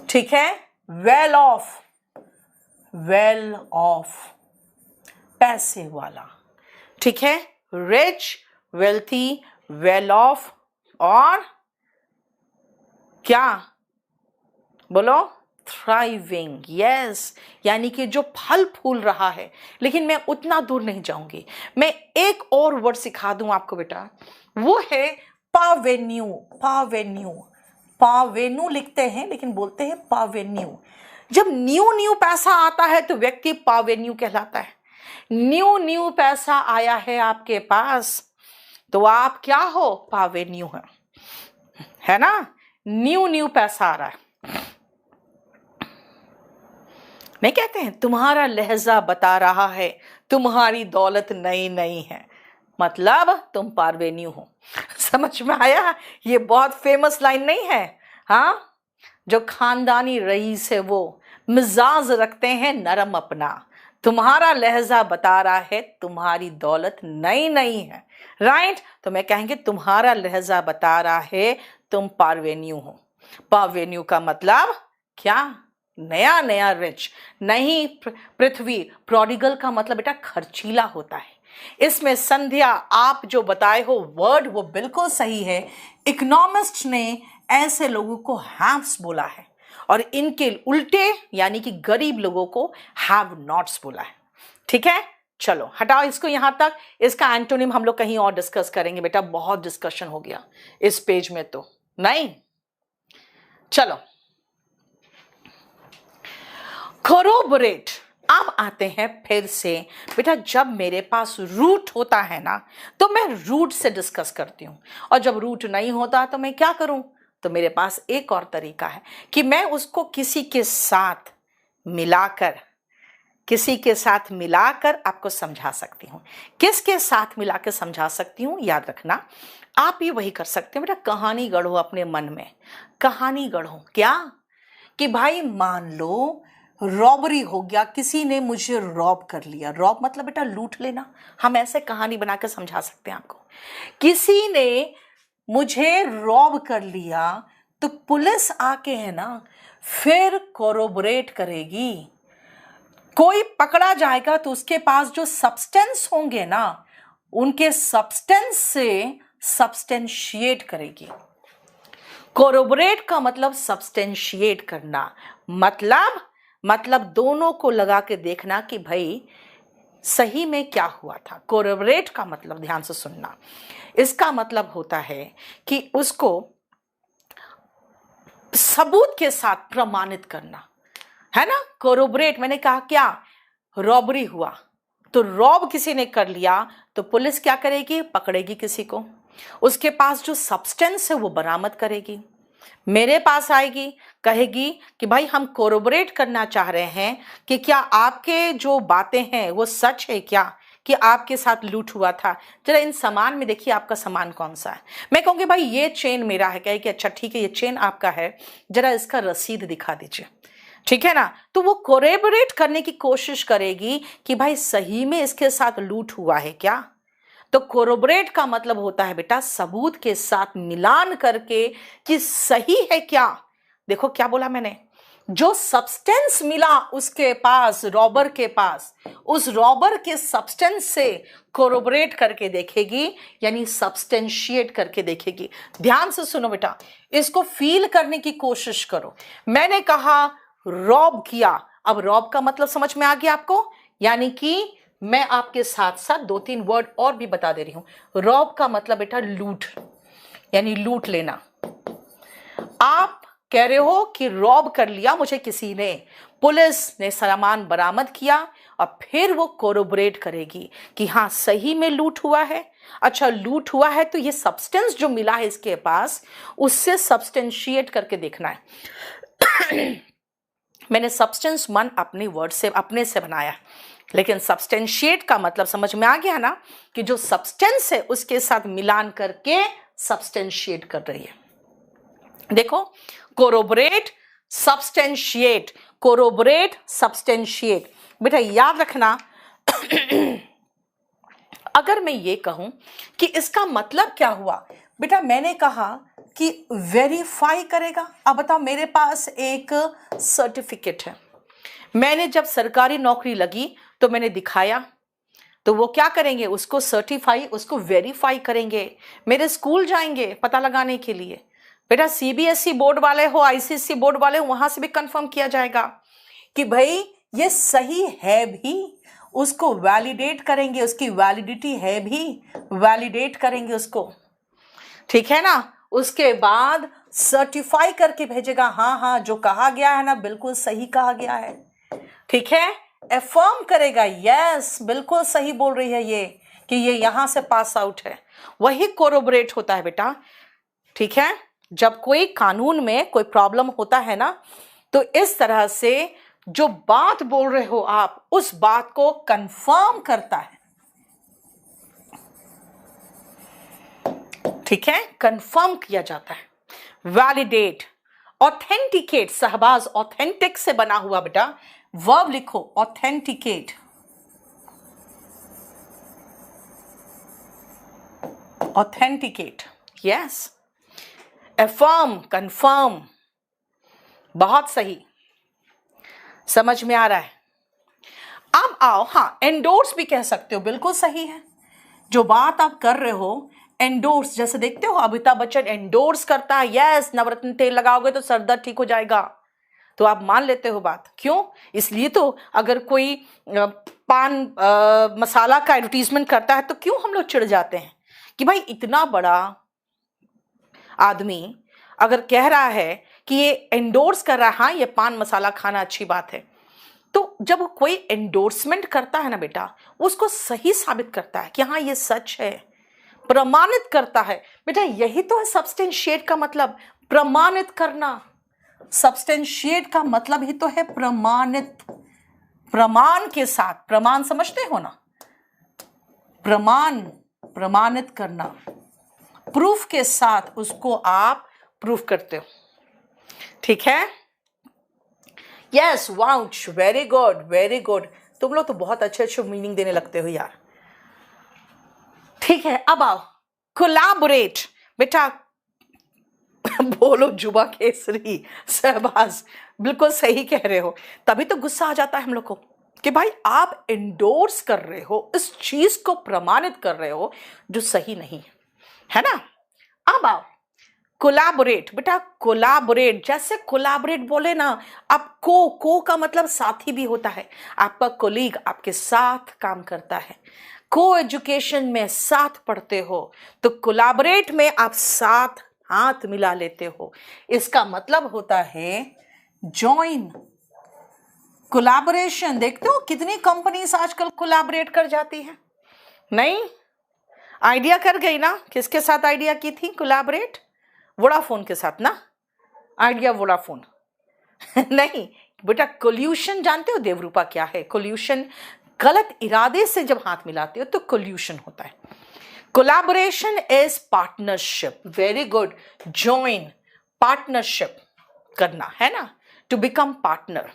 Speaker 1: ठीक है। वेल ऑफ, वेल ऑफ पैसे वाला, ठीक है। रिच, वेल्थी, वेल ऑफ, और क्या बोलो, थ्राइविंग। यस, यानी कि जो फल फूल रहा है। लेकिन मैं उतना दूर नहीं जाऊंगी, मैं एक और वर्ड सिखा दूं आपको बेटा, वो है पावेन्यू। पावेन्यू, पावेन्यू लिखते हैं लेकिन बोलते हैं पावेन्यू। जब न्यू न्यू पैसा आता है तो व्यक्ति पावेन्यू कहलाता है। न्यू न्यू पैसा आया है आपके पास तो आप क्या हो, पावेन्यू है ना। न्यू न्यू पैसा आ रहा है। नहीं कहते हैं तुम्हारा लहजा बता रहा है तुम्हारी दौलत नई नई है, मतलब तुम पावेन्यू हो। समझ में आया? ये बहुत फेमस लाइन नहीं है? हाँ, जो खानदानी रईस है वो मिजाज रखते हैं नरम अपना, तुम्हारा लहजा बता रहा है तुम्हारी दौलत नई नई है, राइट। तो मैं कहेंगे तुम्हारा लहजा बता रहा है तुम पावेन्यू हो। पावेन्यू का मतलब क्या, नया नया रिच। नहीं पृथ्वी, प्रोडिगल का मतलब बेटा खर्चीला होता है। इसमें संध्या आप जो बताए हो वर्ड वो बिल्कुल सही है। इकोनॉमिस्ट ने ऐसे लोगों को हैव्स बोला है और इनके उल्टे यानी कि गरीब लोगों को हैव नॉट्स बोला है, ठीक है। चलो हटाओ इसको यहां तक, इसका एंटोनिम हम लोग कहीं और डिस्कस करेंगे बेटा, बहुत डिस्कशन हो गया इस पेज में तो नहीं। चलो कोरोबोरेट, अब आते हैं फिर से बेटा, जब मेरे पास रूट होता है ना तो मैं रूट से डिस्कस करती हूं, और जब रूट नहीं होता तो मैं क्या करूं, तो मेरे पास एक और तरीका है कि मैं उसको किसी के साथ मिलाकर आपको समझा सकती हूं। किसके साथ मिला के समझा सकती हूं, याद रखना, आप भी वही कर सकते हो बेटा, कहानी गढ़ो अपने मन में। कहानी गढ़ो क्या, कि भाई मान लो रॉबरी हो गया, किसी ने मुझे रॉब कर लिया। रॉब मतलब बेटा लूट लेना। हम ऐसे कहानी बना के समझा सकते हैं आपको। किसी ने मुझे रॉब कर लिया तो पुलिस आके है ना फिर कोरोबोरेट करेगी। कोई पकड़ा जाएगा तो उसके पास जो सब्सटेंस होंगे ना उनके सब्सटेंस से सब्सटेंशिएट करेगी। कोरोबोरेट का मतलब सब्सटेंशिएट करना, मतलब दोनों को लगा के देखना कि भाई सही में क्या हुआ था। कोरोबोरेट का मतलब, ध्यान से सुनना, इसका मतलब होता है कि उसको सबूत के साथ प्रमाणित करना, है ना। कोरोबोरेट, मैंने कहा क्या, रॉबरी हुआ तो रॉब किसी ने कर लिया तो पुलिस क्या करेगी, पकड़ेगी किसी को, उसके पास जो सब्सटेंस है वो बरामद करेगी, मेरे पास आएगी, कहेगी कि भाई हम कोरोबोरेट करना चाह रहे हैं कि क्या आपके जो बातें हैं वो सच है क्या, कि आपके साथ लूट हुआ था, जरा इन सामान में देखिए आपका सामान कौन सा है। मैं कहूँगी भाई ये चेन मेरा है, कहे कि अच्छा ठीक है ये चेन आपका है, जरा इसका रसीद दिखा दीजिए, ठीक है ना। तो वो कोरेबोरेट करने की कोशिश करेगी कि भाई सही में इसके साथ लूट हुआ है क्या। तो कोरोबरेट का मतलब होता है बेटा सबूत के साथ मिलान करके कि सही है क्या। देखो क्या बोला मैंने, जो सब्सटेंस मिला उसके पास, रॉबर के पास, उस रॉबर के सब्सटेंस से कोरोबरेट करके देखेगी, यानी सब्सटेंशिएट करके देखेगी। ध्यान से सुनो बेटा, इसको फील करने की कोशिश करो। मैंने कहा रॉब किया, अब रॉब का मतलब समझ में आ गया आपको, यानी कि मैं आपके साथ साथ 2-3 वर्ड और भी बता दे रही हूं। रॉब का मतलब बेटा लूट, यानी लूट लेना। आप कह रहे हो कि रॉब कर लिया मुझे किसी ने, पुलिस ने सामान बरामद किया और फिर वो कोरोबरेट करेगी कि हाँ सही में लूट हुआ है। अच्छा लूट हुआ है तो ये सब्सटेंस जो मिला है इसके पास, उससे सब्सटेंशिएट करके देखना है। मैंने सब्सटेंस मन अपने वर्ड से, अपने से बनाया, लेकिन सब्सटेंशिएट का मतलब समझ में आ गया ना, कि जो सब्सटेंस है उसके साथ मिलान करके सब्सटेंशिएट कर रही है। देखो कोरोबरेट, सब्सटेंशिएट, कोरोबरेट, सब्सटेंशिएट। बेटा याद रखना, अगर मैं ये कहूं कि इसका मतलब क्या हुआ, बेटा मैंने कहा कि वेरीफाई करेगा। अब बताओ मेरे पास एक सर्टिफिकेट है, मैंने जब सरकारी नौकरी लगी तो मैंने दिखाया, तो वो क्या करेंगे, उसको सर्टिफाई, उसको वेरीफाई करेंगे, मेरे स्कूल जाएंगे पता लगाने के लिए। बेटा सीबीएसई बोर्ड वाले हो, आईसीएसई बोर्ड वाले हो, वहां से भी कंफर्म किया जाएगा कि भाई ये सही है भी, उसको वैलिडेट करेंगे, उसकी वैलिडिटी है भी, वैलिडेट करेंगे उसको, ठीक है ना। उसके बाद सर्टिफाई करके भेजेगा, हाँ हाँ जो कहा गया है ना बिल्कुल सही कहा गया है, ठीक है। एफर्म करेगा, यस बिल्कुल सही बोल रही है ये, कि ये यहां से पास आउट है। वही कोरोबरेट होता है बेटा, ठीक है। जब कोई कानून में कोई प्रॉब्लम होता है ना, तो इस तरह से जो बात बोल रहे हो आप, उस बात को कंफर्म करता है, ठीक है, कंफर्म किया जाता है। वैलिडेट, ऑथेंटिकेट, सहबाज, ऑथेंटिक से बना हुआ बेटा, वर्ब लिखो authenticate, authenticate, yes. Affirm, confirm, बहुत सही, समझ में आ रहा है। अब आओ, हाँ एंडोर्स भी कह सकते हो, बिल्कुल सही है। जो बात आप कर रहे हो एंडोर्स, जैसे देखते हो अमिताभ बच्चन एंडोर्स करता है, यस नवरत्न तेल लगाओगे तो सर दर्द ठीक हो जाएगा, तो आप मान लेते हो बात। क्यों? इसलिए तो अगर कोई पान मसाला का एडवर्टीजमेंट करता है तो क्यों हम लोग चिढ़ जाते हैं कि भाई इतना बड़ा आदमी अगर कह रहा है कि ये एंडोर्स कर रहा है, हाँ ये पान मसाला खाना अच्छी बात है, तो जब कोई एंडोर्समेंट करता है ना बेटा, उसको सही साबित करता है कि हाँ ये सच है, प्रमाणित करता है। बेटा यही तो है सब्सटेंशिएट का मतलब, प्रमाणित करना। सब्सटेंशिएट का मतलब ही तो है प्रमाणित, प्रमाण के साथ, प्रमाण समझते हो ना, प्रमाण, प्रमाणित करना, प्रूफ के साथ उसको आप प्रूफ करते हो, ठीक है। Yes vouch, very good very good, तुम लोग तो बहुत अच्छे अच्छे मीनिंग देने लगते हो यार, ठीक है। अब आओ कोलैबोरेट, बेटा बोलो जुबा केसरी, सहबाज, बिल्कुल सही कह रहे हो। तभी तो गुस्सा आ जाता है हम लोग को कि भाई आप एंडोर्स कर रहे हो, इस चीज को प्रमाणित कर रहे हो जो सही नहीं है ना। अब आओ कोलैबोरेट, बेटा कोलैबोरेट, जैसे कोलैबोरेट बोले ना, अब को का मतलब साथी भी होता है, आपका कोलीग आपके साथ काम करता है, को एजुकेशन में साथ पढ़ते हो, तो कोलैबोरेट में आप साथ हाथ मिला लेते हो, इसका मतलब होता है जॉइन, कोलैबोरेशन। देखते हो कितनी कंपनीज आजकल कोलैबोरेट कर जाती है, नहीं आइडिया कर गई ना, किसके साथ आइडिया की थी कोलैबोरेट? वोडाफोन के साथ ना, आइडिया वोडाफोन। नहीं बेटा कोल्यूशन जानते हो देवरूपा क्या है? कोल्यूशन गलत इरादे से जब हाथ मिलाते हो तो कोल्यूशन होता है। Collaboration is partnership. Very good. Join, partnership करना है ना, to become partner.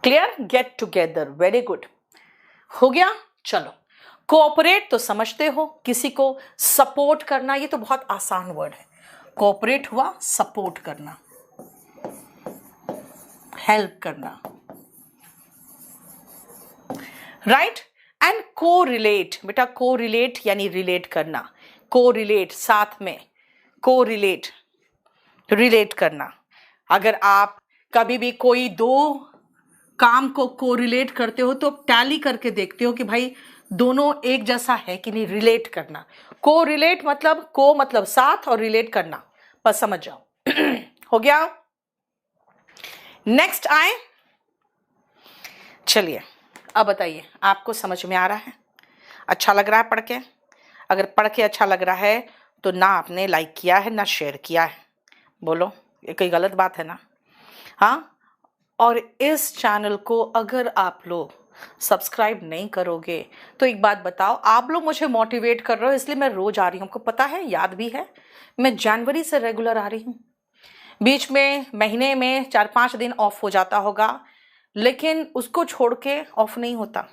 Speaker 1: Clear? Get together. Very good. हो गया? चलो। कोऑपरेट तो समझते हो, किसी को सपोर्ट करना, ये तो बहुत आसान वर्ड है। कोऑपरेट हुआ सपोर्ट करना, हेल्प करना, राइट। एंड को रिलेट, बेटा को रिलेट यानी रिलेट करना, को रिलेट साथ में, को रिलेट, रिलेट करना। अगर आप कभी भी कोई दो काम को कोरिलेट करते हो तो टैली करके देखते हो कि भाई दोनों एक जैसा है कि नहीं। रिलेट करना, को रिलेट मतलब को मतलब साथ और रिलेट करना, बस समझ जाओ। हो गया? नेक्स्ट आए। चलिए अब बताइए, आपको समझ में आ रहा है? अच्छा लग रहा है पढ़ के? अगर पढ़ के अच्छा लग रहा है तो ना आपने लाइक किया है ना शेयर किया है, बोलो, ये कोई गलत बात है ना? हाँ। और इस चैनल को अगर आप लोग सब्सक्राइब नहीं करोगे तो एक बात बताओ, आप लोग मुझे मोटिवेट कर रहे हो इसलिए मैं रोज आ रही हूँ, आपको पता है, याद भी है। मैं जनवरी से रेगुलर आ रही हूँ, बीच में महीने में 4-5 दिन ऑफ हो जाता होगा, लेकिन उसको छोड़ के ऑफ नहीं होता।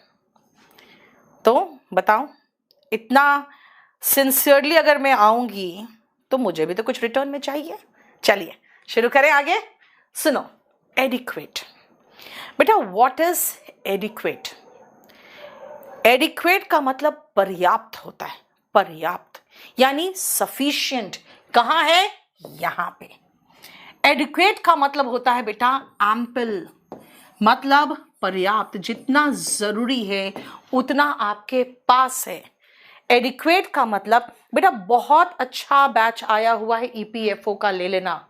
Speaker 1: तो बताओ, इतना सिंसियरली अगर मैं आऊंगी तो मुझे भी तो कुछ रिटर्न में चाहिए। चलिए शुरू करें आगे। सुनो, एडिक्वेट। बेटा व्हाट इज एडिक्वेट? एडिक्वेट का मतलब पर्याप्त होता है, पर्याप्त यानी सफिशिएंट। कहाँ है? यहां पे। एडिक्वेट का मतलब होता है बेटा एम्पल, मतलब पर्याप्त, जितना जरूरी है उतना आपके पास है। एडिक्वेट का मतलब बेटा बहुत अच्छा बैच आया हुआ है ईपीएफओ का, ले लेना।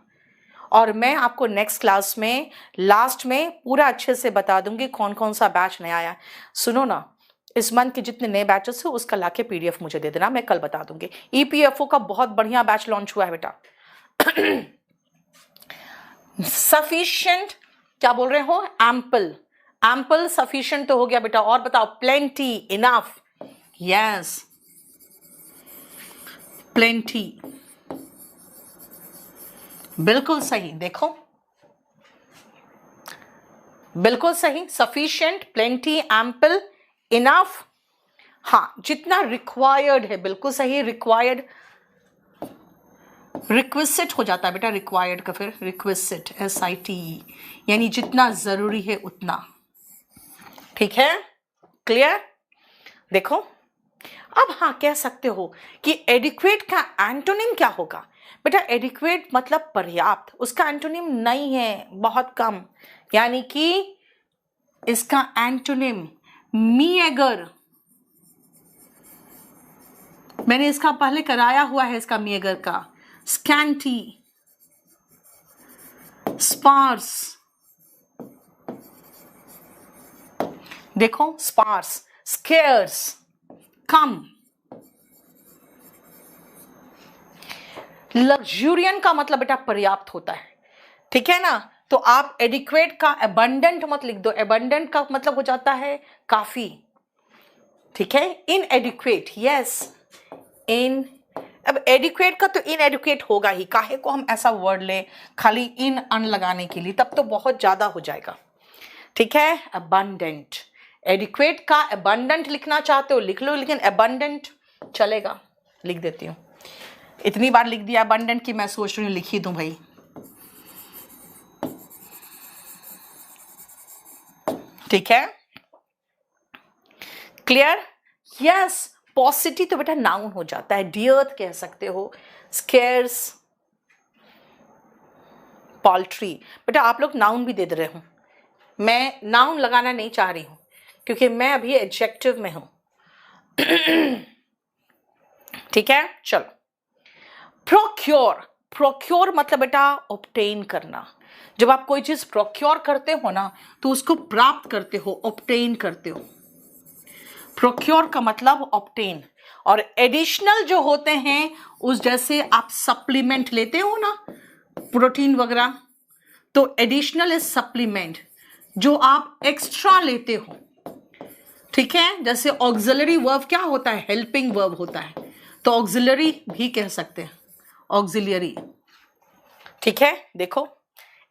Speaker 1: और मैं आपको नेक्स्ट क्लास में लास्ट में पूरा अच्छे से बता दूंगी कौन कौन सा बैच नया आया। सुनो ना, इस मंथ के जितने नए बैचेस हो उसका लाके पीडीएफ मुझे दे देना, मैं कल बता दूंगी। ईपीएफओ का बहुत बढ़िया बैच लॉन्च हुआ है बेटा। सफिशिएंट क्या बोल रहे हो? एम्पल। एम्पल सफिशिएंट तो हो गया बेटा, और बताओ? Plenty, enough. यस, प्लेंटी, बिल्कुल सही। देखो बिल्कुल सही। Sufficient, plenty, ample, enough. हाँ, जितना रिक्वायर्ड है, बिल्कुल सही। रिक्वायर्ड, रिक्विसिट हो जाता है बेटा, रिक्वायर्ड का फिर रिक्विसिट, SITE, यानी जितना जरूरी है उतना। ठीक है? क्लियर? देखो अब हाँ कह सकते हो कि एडिक्वेट का एंटोनिम क्या होगा? बेटा एडिक्वेट मतलब पर्याप्त, उसका एंटोनिम नहीं है, बहुत कम, यानी कि इसका एंटोनिम मीएगर। मैंने इसका पहले कराया हुआ है, इसका मीएगर का। स्कैंटी, स्पार्स, देखो स्पार्स, स्केर्स, कम। लग्जूरियन का मतलब बेटा पर्याप्त होता है, ठीक है ना? तो आप एडिक्वेट का एबंडेंट मत लिख दो, एबंडेंट का मतलब हो जाता है काफी, ठीक है? इन एडिक्वेट, यस, इन। अब एडिक्वेट का तो इन एडिक्वेट होगा ही, काहे को हम ऐसा वर्ड ले खाली इन अन लगाने के लिए, तब तो बहुत ज्यादा हो जाएगा, ठीक है? अबंडेंट, एडिक्वेट का अबंडेंट लिखना चाहते हो लिख लो, लेकिन अबंडेंट चलेगा, लिख देती हूँ। इतनी बार लिख दिया अबंडेंट कि मैं सोच रही हूँ लिख ही दूं भाई। ठीक है? क्लियर? यस। पॉसिटी तो बेटा नाउन हो जाता है, डियर्थ कह सकते हो, स्केर्स, पॉल्ट्री। बेटा आप लोग नाउन भी दे रहे हो, मैं नाउन लगाना नहीं चाह रही हूं क्योंकि मैं अभी एडजेक्टिव में हूं। ठीक है? चलो, प्रोक्योर। प्रोक्योर मतलब बेटा ऑब्टेन करना। जब आप कोई चीज प्रोक्योर करते हो ना तो उसको प्राप्त करते हो, ऑब्टेन करते हो। प्रोक्योर का मतलब ऑब्टेन। और एडिशनल जो होते हैं, उस जैसे आप सप्लीमेंट लेते हो ना, प्रोटीन वगैरह, तो एडिशनल इज सप्लीमेंट, जो आप एक्स्ट्रा लेते हो, ठीक है, जैसे ऑक्सिलरी वर्ब क्या होता है, हेल्पिंग वर्ब होता है, तो ऑक्सिलरी भी कह सकते हैं, ऑक्सिलरी। ठीक है, देखो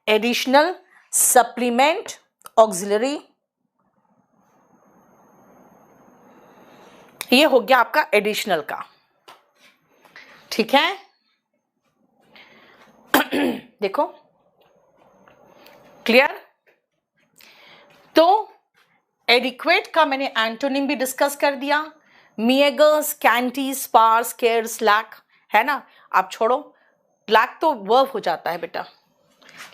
Speaker 1: एडिशनल, सप्लीमेंट, ऑक्सिलरी, ये हो गया आपका एडिशनल का। ठीक है, देखो क्लियर। तो एडिक्वेट का मैंने एंटोनिम भी डिस्कस कर दिया, मीएगर, स्कैंटी, स्पार्स, स्केर्स, लैक, है ना। आप छोड़ो, लैक तो वर्ब हो जाता है बेटा,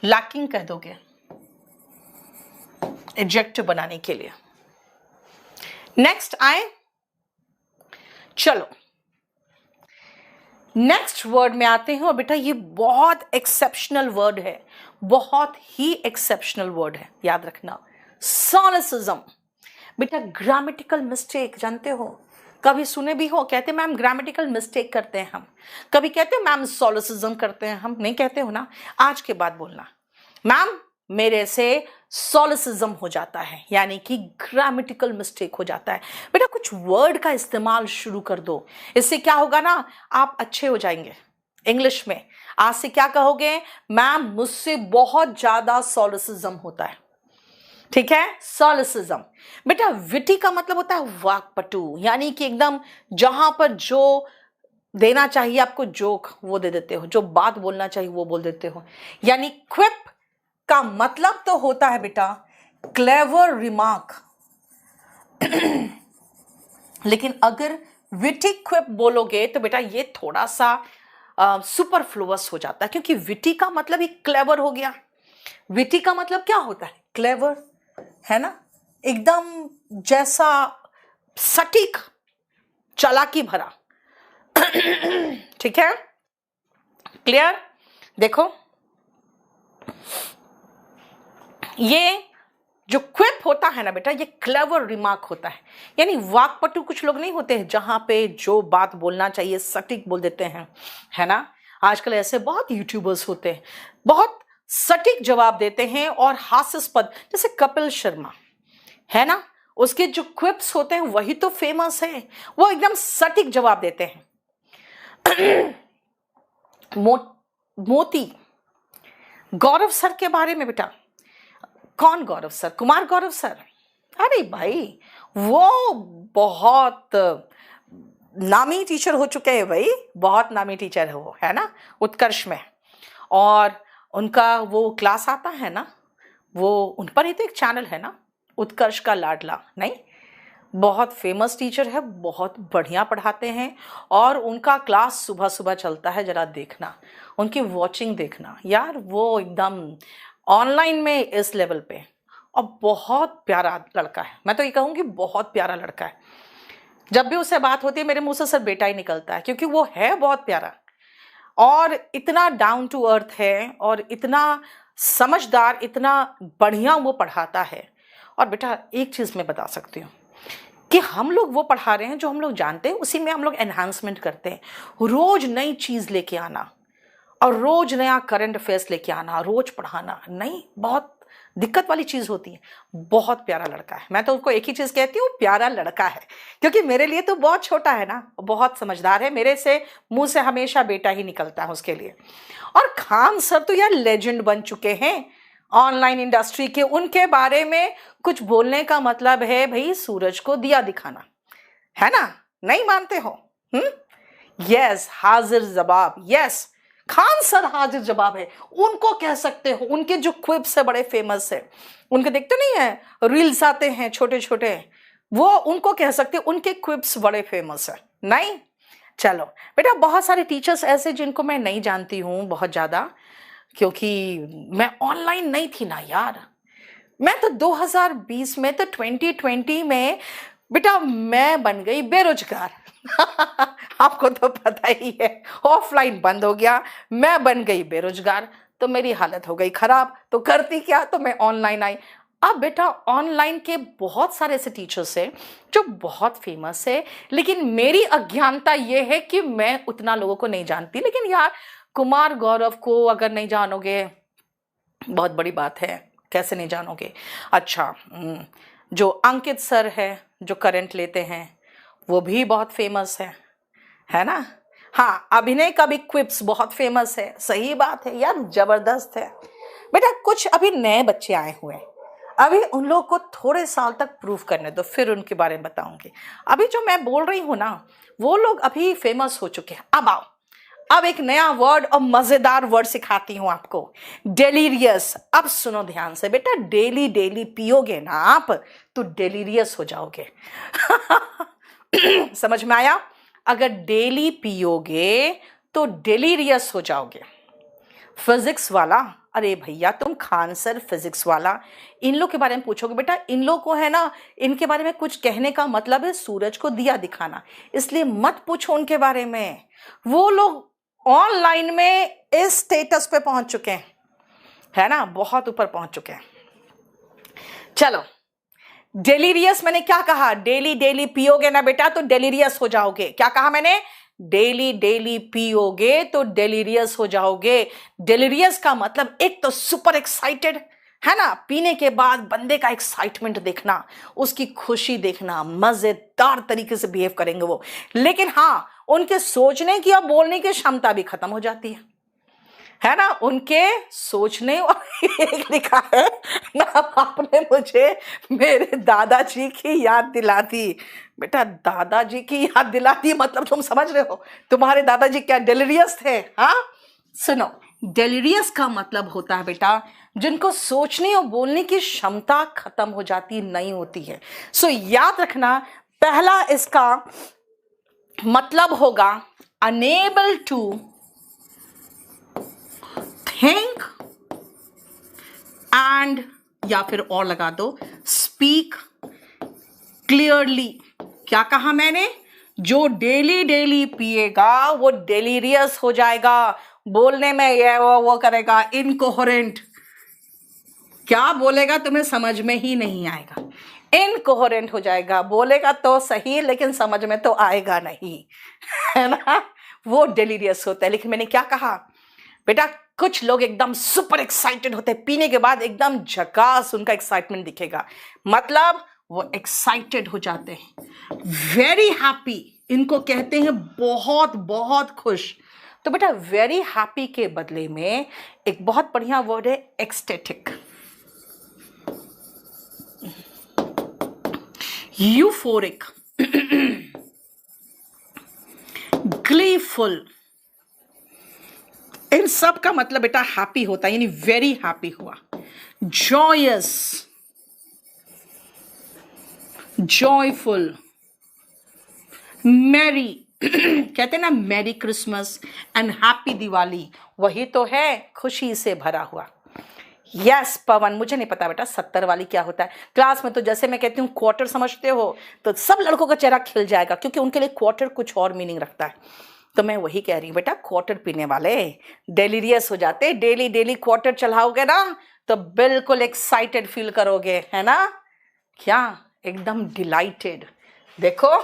Speaker 1: लैकिंग कह दोगे एडजेक्टिव बनाने के लिए। नेक्स्ट आए, चलो नेक्स्ट वर्ड में आते हैं। और बेटा ये बहुत एक्सेप्शनल वर्ड है, बहुत ही एक्सेप्शनल वर्ड है, याद रखना, सॉलिसिज्म। बेटा ग्रामेटिकल मिस्टेक जानते हो, कभी सुने भी हो, कहते मैम ग्रामेटिकल मिस्टेक करते हैं हम, कभी कहते मैम सॉलिसिज्म करते हैं हम, नहीं कहते हो ना। आज के बाद बोलना मैम मेरे से सॉलिसिज्म हो जाता है, यानी कि ग्रामेटिकल मिस्टेक हो जाता है। बेटा कुछ वर्ड का इस्तेमाल शुरू कर दो, इससे क्या होगा ना, आप अच्छे हो जाएंगे इंग्लिश में। आज से क्या कहोगे, मैम मुझसे बहुत ज्यादा सॉलिसिज्म होता है। ठीक है, सॉलिसिज्म। बेटा विटी का मतलब होता है वाक्पटु, यानी कि एकदम जहां पर जो देना चाहिए आपको जोक वो दे देते हो, जो बात बोलना चाहिए वो बोल देते हो। यानी क्विप का मतलब तो होता है बेटा क्लेवर रिमार्क, लेकिन अगर विटी क्विप बोलोगे तो बेटा ये थोड़ा सा सुपरफ्लुअस हो जाता है, क्योंकि विटी का मतलब ही क्लेवर हो गया। विटी का मतलब क्या होता है, क्लेवर, है ना, एकदम जैसा सटीक, चालाकी भरा। ठीक है, क्लियर। देखो ये जो क्विप होता है ना बेटा, ये क्लेवर रिमार्क होता है, यानी वाक्पटु कुछ लोग नहीं होते हैं जहां पे जो बात बोलना चाहिए सटीक बोल देते हैं, है ना। आजकल ऐसे बहुत यूट्यूबर्स होते हैं, बहुत सटीक जवाब देते हैं और हास्यास्पद, जैसे कपिल शर्मा, है ना, उसके जो क्विप्स होते हैं वही तो फेमस है, वो एकदम सटीक जवाब देते हैं। मोती, गौरव सर के बारे में बेटा, कौन गौरव सर, कुमार गौरव सर, अरे भाई वो बहुत नामी टीचर हो चुके हैं भाई, बहुत नामी टीचर है वो, है ना, उत्कर्ष में। और उनका वो क्लास आता है ना, वो उन पर ही तो एक चैनल है ना, उत्कर्ष का लाडला, नहीं, बहुत फेमस टीचर है, बहुत बढ़िया पढ़ाते हैं। और उनका क्लास सुबह सुबह चलता है, जरा देखना, उनकी वॉचिंग देखना यार, वो एकदम ऑनलाइन में इस लेवल पे, और बहुत प्यारा लड़का है, मैं तो ये कहूँगी बहुत प्यारा लड़का है। जब भी उससे बात होती है मेरे मुंह से सर बेटा ही निकलता है, क्योंकि वो है बहुत प्यारा और इतना डाउन टू अर्थ है और इतना समझदार, इतना बढ़िया वो पढ़ाता है। और बेटा एक चीज़ मैं बता सकती हूँ कि हम लोग वो पढ़ा रहे हैं जो हम लोग जानते हैं, उसी में हम लोग एनहांसमेंट करते हैं। रोज नई चीज़ लेके आना और रोज नया करंट अफेयर्स लेके आना, रोज पढ़ाना नहीं, बहुत दिक्कत वाली चीज होती है। बहुत प्यारा लड़का है, मैं तो उसको एक ही चीज कहती हूँ, प्यारा लड़का है, क्योंकि मेरे लिए तो बहुत छोटा है ना, बहुत समझदार है, मेरे से मुंह से हमेशा बेटा ही निकलता है उसके लिए। और खान सर तो यार लेजेंड बन चुके हैं ऑनलाइन इंडस्ट्री के, उनके बारे में कुछ बोलने का मतलब है भाई सूरज को दिया दिखाना, है ना, नहीं मानते हो? यस, हाजिर जवाब, यस, खान सर हाजिर जवाब है, उनको कह सकते हो। उनके जो क्विप्स है बड़े फेमस है, उनके देखते नहीं है रील्स आते हैं छोटे छोटे, वो उनको कह सकते हैं, उनके क्विप्स बड़े फेमस है। नहीं, चलो बेटा बहुत सारे टीचर्स ऐसे जिनको मैं नहीं जानती हूँ बहुत ज़्यादा, क्योंकि मैं ऑनलाइन नहीं थी ना यार। मैं तो 2020 में, तो 2020 में बेटा मैं बन गई बेरोजगार। आपको तो पता ही है, ऑफलाइन बंद हो गया, मैं बन गई बेरोजगार, तो मेरी हालत हो गई खराब। तो करती क्या, तो मैं ऑनलाइन आई। अब बेटा ऑनलाइन के बहुत सारे ऐसे टीचर्स हैं जो बहुत फेमस है, लेकिन मेरी अज्ञानता ये है कि मैं उतना लोगों को नहीं जानती। लेकिन यार कुमार गौरव को अगर नहीं जानोगे बहुत बड़ी बात है, कैसे नहीं जानोगे। अच्छा जो अंकित सर है जो करंट लेते हैं वो भी बहुत फेमस है ना। हाँ, अभिनय का भी क्विप्स बहुत फेमस है, सही बात है यार, जबरदस्त है। बेटा कुछ अभी नए बच्चे आए हुए हैं, अभी उन लोगों को थोड़े साल तक प्रूव करने दो, फिर उनके बारे में बताऊंगी। अभी जो मैं बोल रही हूँ ना, वो लोग अभी फेमस हो चुके हैं। अब आओ, अब एक नया वर्ड और मजेदार वर्ड सिखाती हूं आपको, डेलीरियस। अब सुनो ध्यान से बेटा, डेली डेली पियोगे ना आप तो डेलीरियस हो जाओगे। समझ में आया? अगर डेली पियोगे तो डेलीरियस हो जाओगे। फिजिक्स वाला, अरे भैया तुम खान सर फिजिक्स वाला, इन लोग के बारे में पूछोगे बेटा, इन लोग को है ना, इनके बारे में कुछ कहने का मतलब है सूरज को दिया दिखाना, इसलिए मत पूछो उनके बारे में। वो लोग ऑनलाइन में इस स्टेटस पे पहुंच चुके हैं, है ना, बहुत ऊपर पहुंच चुके हैं। चलो, डेलीरियस मैंने क्या कहा? डेली डेली पियोगे ना बेटा तो डेलीरियस हो जाओगे। क्या कहा मैंने? डेली डेली पियोगे तो डेलीरियस हो जाओगे। डेलीरियस का मतलब एक तो सुपर एक्साइटेड, है ना, पीने के बाद बंदे का एक्साइटमेंट देखना, उसकी खुशी देखना, मजेदार तरीके से बिहेव करेंगे वो। लेकिन हाँ, उनके सोचने की और बोलने की क्षमता भी खत्म हो जाती है ना, उनके सोचने। और एक लिखा है ना, आपने मुझे मेरे दादाजी की याद दिला दी। बेटा दादाजी की याद दिला दी मतलब तुम समझ रहे हो तुम्हारे दादाजी क्या डेलीरियस थे? हाँ सुनो, डेलीरियस का मतलब होता है बेटा जिनको सोचने और बोलने की क्षमता खत्म हो जाती, नहीं होती है। सो याद रखना, पहला इसका मतलब होगा अनेबल टू थिंक एंड, या फिर और लगा दो स्पीक क्लियरली। क्या कहा मैंने? जो डेली डेली पिएगा वो डेलीरियस हो जाएगा, बोलने में ये वो करेगा, इनकोहेरेंट। क्या बोलेगा तुम्हें समझ में ही नहीं आएगा, इनकोहेरेंट हो जाएगा। बोलेगा तो सही लेकिन समझ में तो आएगा नहीं, है ना, वो डेलीरियस होता है। लेकिन मैंने क्या कहा बेटा, कुछ लोग एकदम सुपर एक्साइटेड होते हैं, पीने के बाद एकदम झकास उनका एक्साइटमेंट दिखेगा, मतलब वो एक्साइटेड हो जाते हैं, वेरी हैप्पी, इनको कहते हैं बहुत बहुत खुश। तो बेटा वेरी हैप्पी के बदले में एक बहुत बढ़िया वर्ड है एक्सटेटिक, यूफोरिक, ग्लीफुल। इन सब का मतलब बेटा हैप्पी होता है, यानी वेरी हैप्पी हुआ। जॉयस, जॉयफुल, मैरी, कहते हैं ना merry Christmas and happy Diwali, वही तो है, खुशी से भरा हुआ। यस पवन, मुझे नहीं पता बेटा 70 वाली क्या होता है। क्लास में तो जैसे मैं कहती हूँ क्वार्टर समझते हो, तो सब लड़कों का चेहरा खिल जाएगा, क्योंकि उनके लिए क्वार्टर कुछ और मीनिंग रखता है। तो मैं वही कह रही हूँ बेटा, क्वार्टर पीने वाले डेलीरियस हो जाते, डेली डेली क्वार्टर चलाओगे ना तो बिल्कुल एक्साइटेड फील करोगे, है ना, क्या एकदम डिलाइटेड। देखो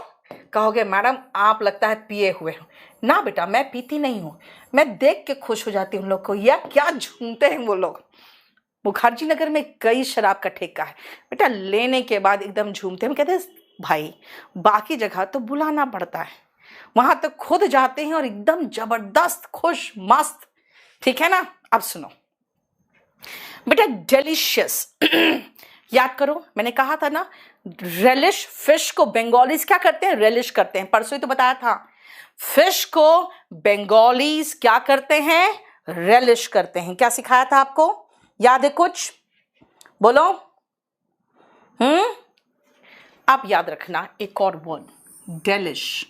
Speaker 1: कहोगे मैडम आप लगता है पिए हुए हो। ना बेटा मैं पीती नहीं हूँ, मैं देख के खुश हो जाती हूँ उन लोग को, या क्या झूमते हैं वो लोग। मुखर्जी नगर में कई शराब का ठेका है बेटा, लेने के बाद एकदम झूमते हैं। हम कहते हैं भाई बाकी जगह तो बुलाना पड़ता है, वहां तो खुद जाते हैं और एकदम जबरदस्त खुश मस्त, ठीक है ना। अब सुनो बेटा डिलीशियस, याद करो मैंने कहा था ना, रेलिश, फिश को बंगालीज क्या करते हैं? रेलिश करते हैं, परसों ही तो बताया था। फिश को बंगालीज क्या करते हैं? रेलिश करते हैं। क्या सिखाया था आपको, याद है कुछ? बोलो। आप याद रखना एक और वर्ड, डेलिश।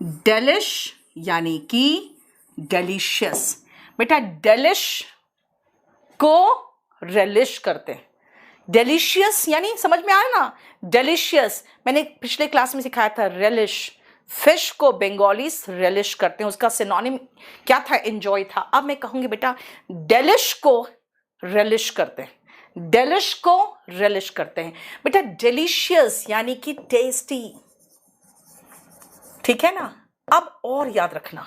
Speaker 1: डेलिश यानी कि डेलिशियस। बेटा डेलिश को रेलिश करते हैं, डेलिशियस यानी समझ में आया ना, डेलिशियस मैंने पिछले क्लास में सिखाया था। रेलिश, फिश को बंगालीज रेलिश करते हैं, उसका सिनोनिम क्या था? एंजॉय था। अब मैं कहूंगी बेटा डेलिश को रेलिश करते हैं, डेलिश को रेलिश करते हैं। बेटा डिलीशियस यानी कि टेस्टी, ठीक है ना। अब और याद रखना,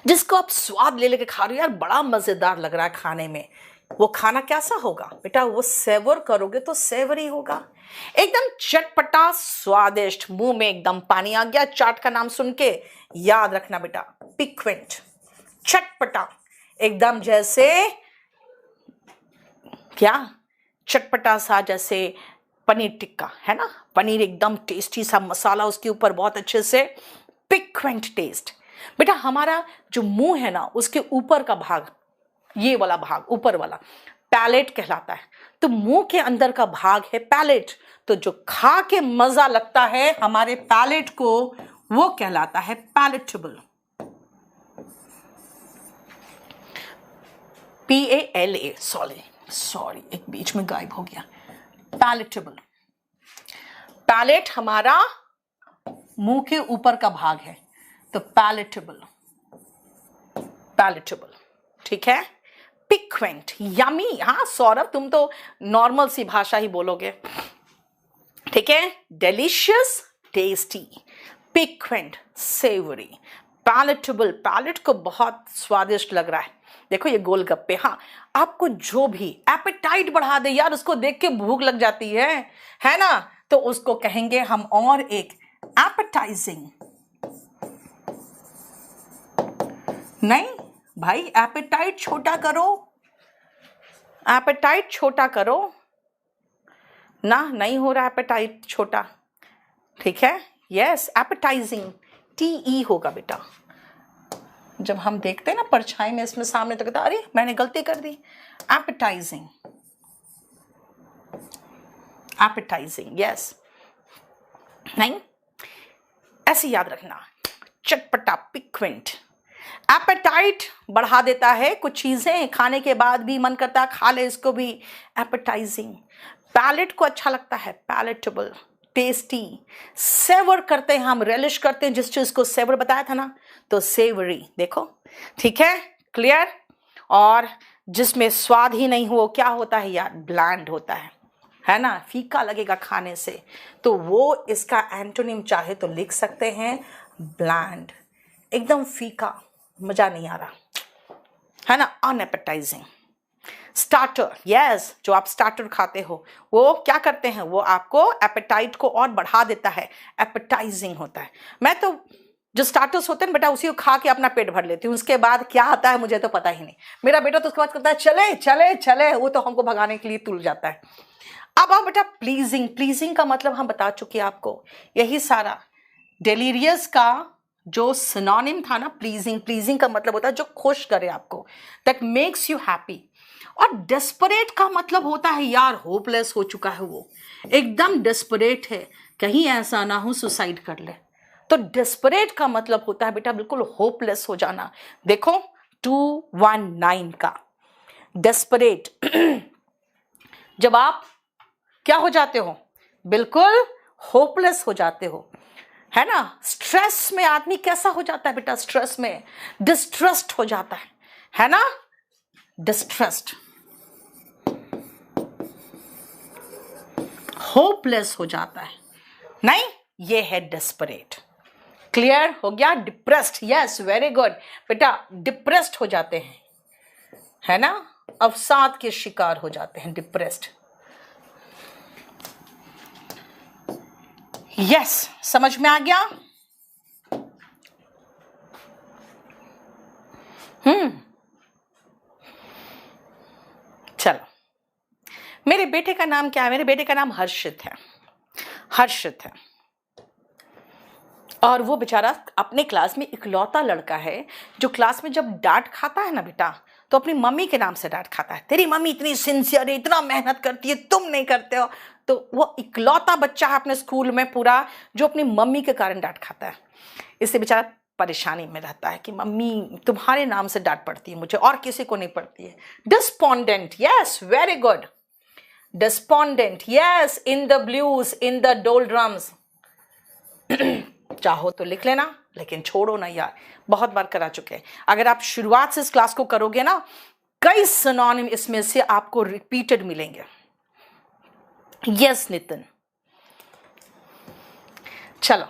Speaker 1: जिसको आप स्वाद ले लेके खा रहे हो, यार बड़ा मजेदार लग रहा है खाने में, वो खाना कैसा होगा बेटा? वो सेवर करोगे तो सेवरी होगा, एकदम चटपटा स्वादिष्ट। मुंह में एकदम पानी आ गया चाट का नाम सुन के। याद रखना बेटा, पिक्वेंट, चटपटा, एकदम जैसे क्या, चटपटा सा, जैसे पनीर टिक्का है ना, पनीर एकदम टेस्टी सा, मसाला उसके ऊपर बहुत अच्छे से, पिक्वेंट टेस्ट। बेटा हमारा जो मुंह है ना, उसके ऊपर का भाग, ये वाला भाग ऊपर वाला पैलेट कहलाता है। तो मुंह के अंदर का भाग है पैलेट। तो जो खा के मजा लगता है हमारे पैलेट को, वो कहलाता है पैलेटेबल। PALA, सॉरी एक बीच में गायब हो गया। पैलेटेबल, पैलेट हमारा मुंह के ऊपर का भाग है, तो पैलेटेबल, पैलेटेबल, ठीक है। पिक्वेंट, यमी, हाँ सौरभ तुम तो नॉर्मल सी भाषा ही बोलोगे, ठीक है। Delicious, tasty, piquant, savoury, palatable, palate को बहुत स्वादिष्ट लग रहा है। देखो ये गोलगप्पे, हाँ आपको जो भी एपेटाइट बढ़ा दे यार, उसको देख के भूख लग जाती है ना, तो उसको कहेंगे हम और एक एपेटाइजिंग। नहीं भाई, एपेटाइट छोटा करो, एपेटाइट छोटा करो ना, नहीं हो रहा एपेटाइट छोटा, ठीक है। यस, एपेटाइजिंग, TE होगा बेटा। जब हम देखते हैं ना परछाई में इसमें सामने, तो कहता अरे मैंने गलती कर दी। Appetising, appetising, yes. नहीं, ऐसे याद रखना, चटपटा, पिक्वेंट। एपेटाइट बढ़ा देता है, कुछ चीजें खाने के बाद भी मन करता है खा ले इसको भी, एपेटाइजिंग। पैलेट को अच्छा लगता है, पैलेटेबल, टेस्टी। सेवर करते हैं हम, रेलिश करते हैं जिस चीज को सेवर बताया था ना, तो सेवरी, देखो ठीक है, क्लियर। और जिसमें स्वाद ही नहीं हो, क्या होता है यार, ब्लैंड होता है ना, फीका लगेगा खाने से, तो वो इसका एंटोनिम चाहे तो लिख सकते हैं, ब्लैंड, एकदम फीका, मजा नहीं आ रहा, है ना, अनएपेटाइजिंग। स्टार्टर, यस, जो आप स्टार्टर खाते हो वो क्या करते हैं, वो आपको एपेटाइट को और बढ़ा देता है, एपेटाइजिंग होता है। मैं तो जो स्टार्टर्स होते हैं बेटा उसी को खा के अपना पेट भर लेती हूँ, उसके बाद क्या आता है मुझे तो पता ही नहीं। मेरा बेटा तो उसके बाद करता है चले चले चले, वो तो हमको भगाने के लिए तुल जाता है। अब आप बेटा प्लीजिंग, प्लीजिंग का मतलब हम बता चुके आपको, यही सारा डेलीरियस का जो सिनोनिम था ना, प्लीजिंग, प्लीजिंग का मतलब होता है जो खुश करे आपको, दैट मेक्स यू हैप्पी। और डेस्परेट का मतलब होता है यार होपलेस हो चुका है, वो एकदम डेस्परेट है, कहीं ऐसा ना हो सुसाइड कर ले। तो डेस्परेट का मतलब होता है बेटा बिल्कुल होपलेस हो जाना। देखो 219 का डेस्परेट, जब आप क्या हो जाते हो, बिल्कुल होपलेस हो जाते हो, है ना। स्ट्रेस में आदमी कैसा हो जाता है बेटा, स्ट्रेस में डिस्ट्रस्ट हो जाता है ना, डिस्ट्रस्ट, होपलेस हो जाता है, नहीं, ये है डेस्परेट। क्लियर हो गया। डिप्रेस्ड, यस वेरी गुड बेटा, डिप्रेस्ड हो जाते हैं, है ना, अवसाद के शिकार हो जाते हैं, डिप्रेस्ड। यस, समझ में आ गया। चलो, मेरे बेटे का नाम क्या है, मेरे बेटे का नाम हर्षित है, हर्षित है। और वो बेचारा अपने क्लास में इकलौता लड़का है जो क्लास में जब डांट खाता है ना बेटा, तो अपनी मम्मी के नाम से डांट खाता है, तेरी मम्मी इतनी सिंसियर है, इतना मेहनत करती है, तुम नहीं करते हो। तो वो इकलौता बच्चा है अपने स्कूल में पूरा जो अपनी मम्मी के कारण डांट खाता है। इससे बेचारा परेशानी में रहता है कि मम्मी तुम्हारे नाम से डांट पड़ती है मुझे, और किसी को नहीं पड़ती है। Despondent, yes very good, despondent, yes, in the blues, in the doldrums. चाहो तो लिख लेना, लेकिन छोड़ो ना यार, बहुत बार करा चुके हैं। अगर आप शुरुआत से इस क्लास को करोगे ना, कई सिनोनिम इसमें से आपको रिपीटेड मिलेंगे। यस नितिन, चलो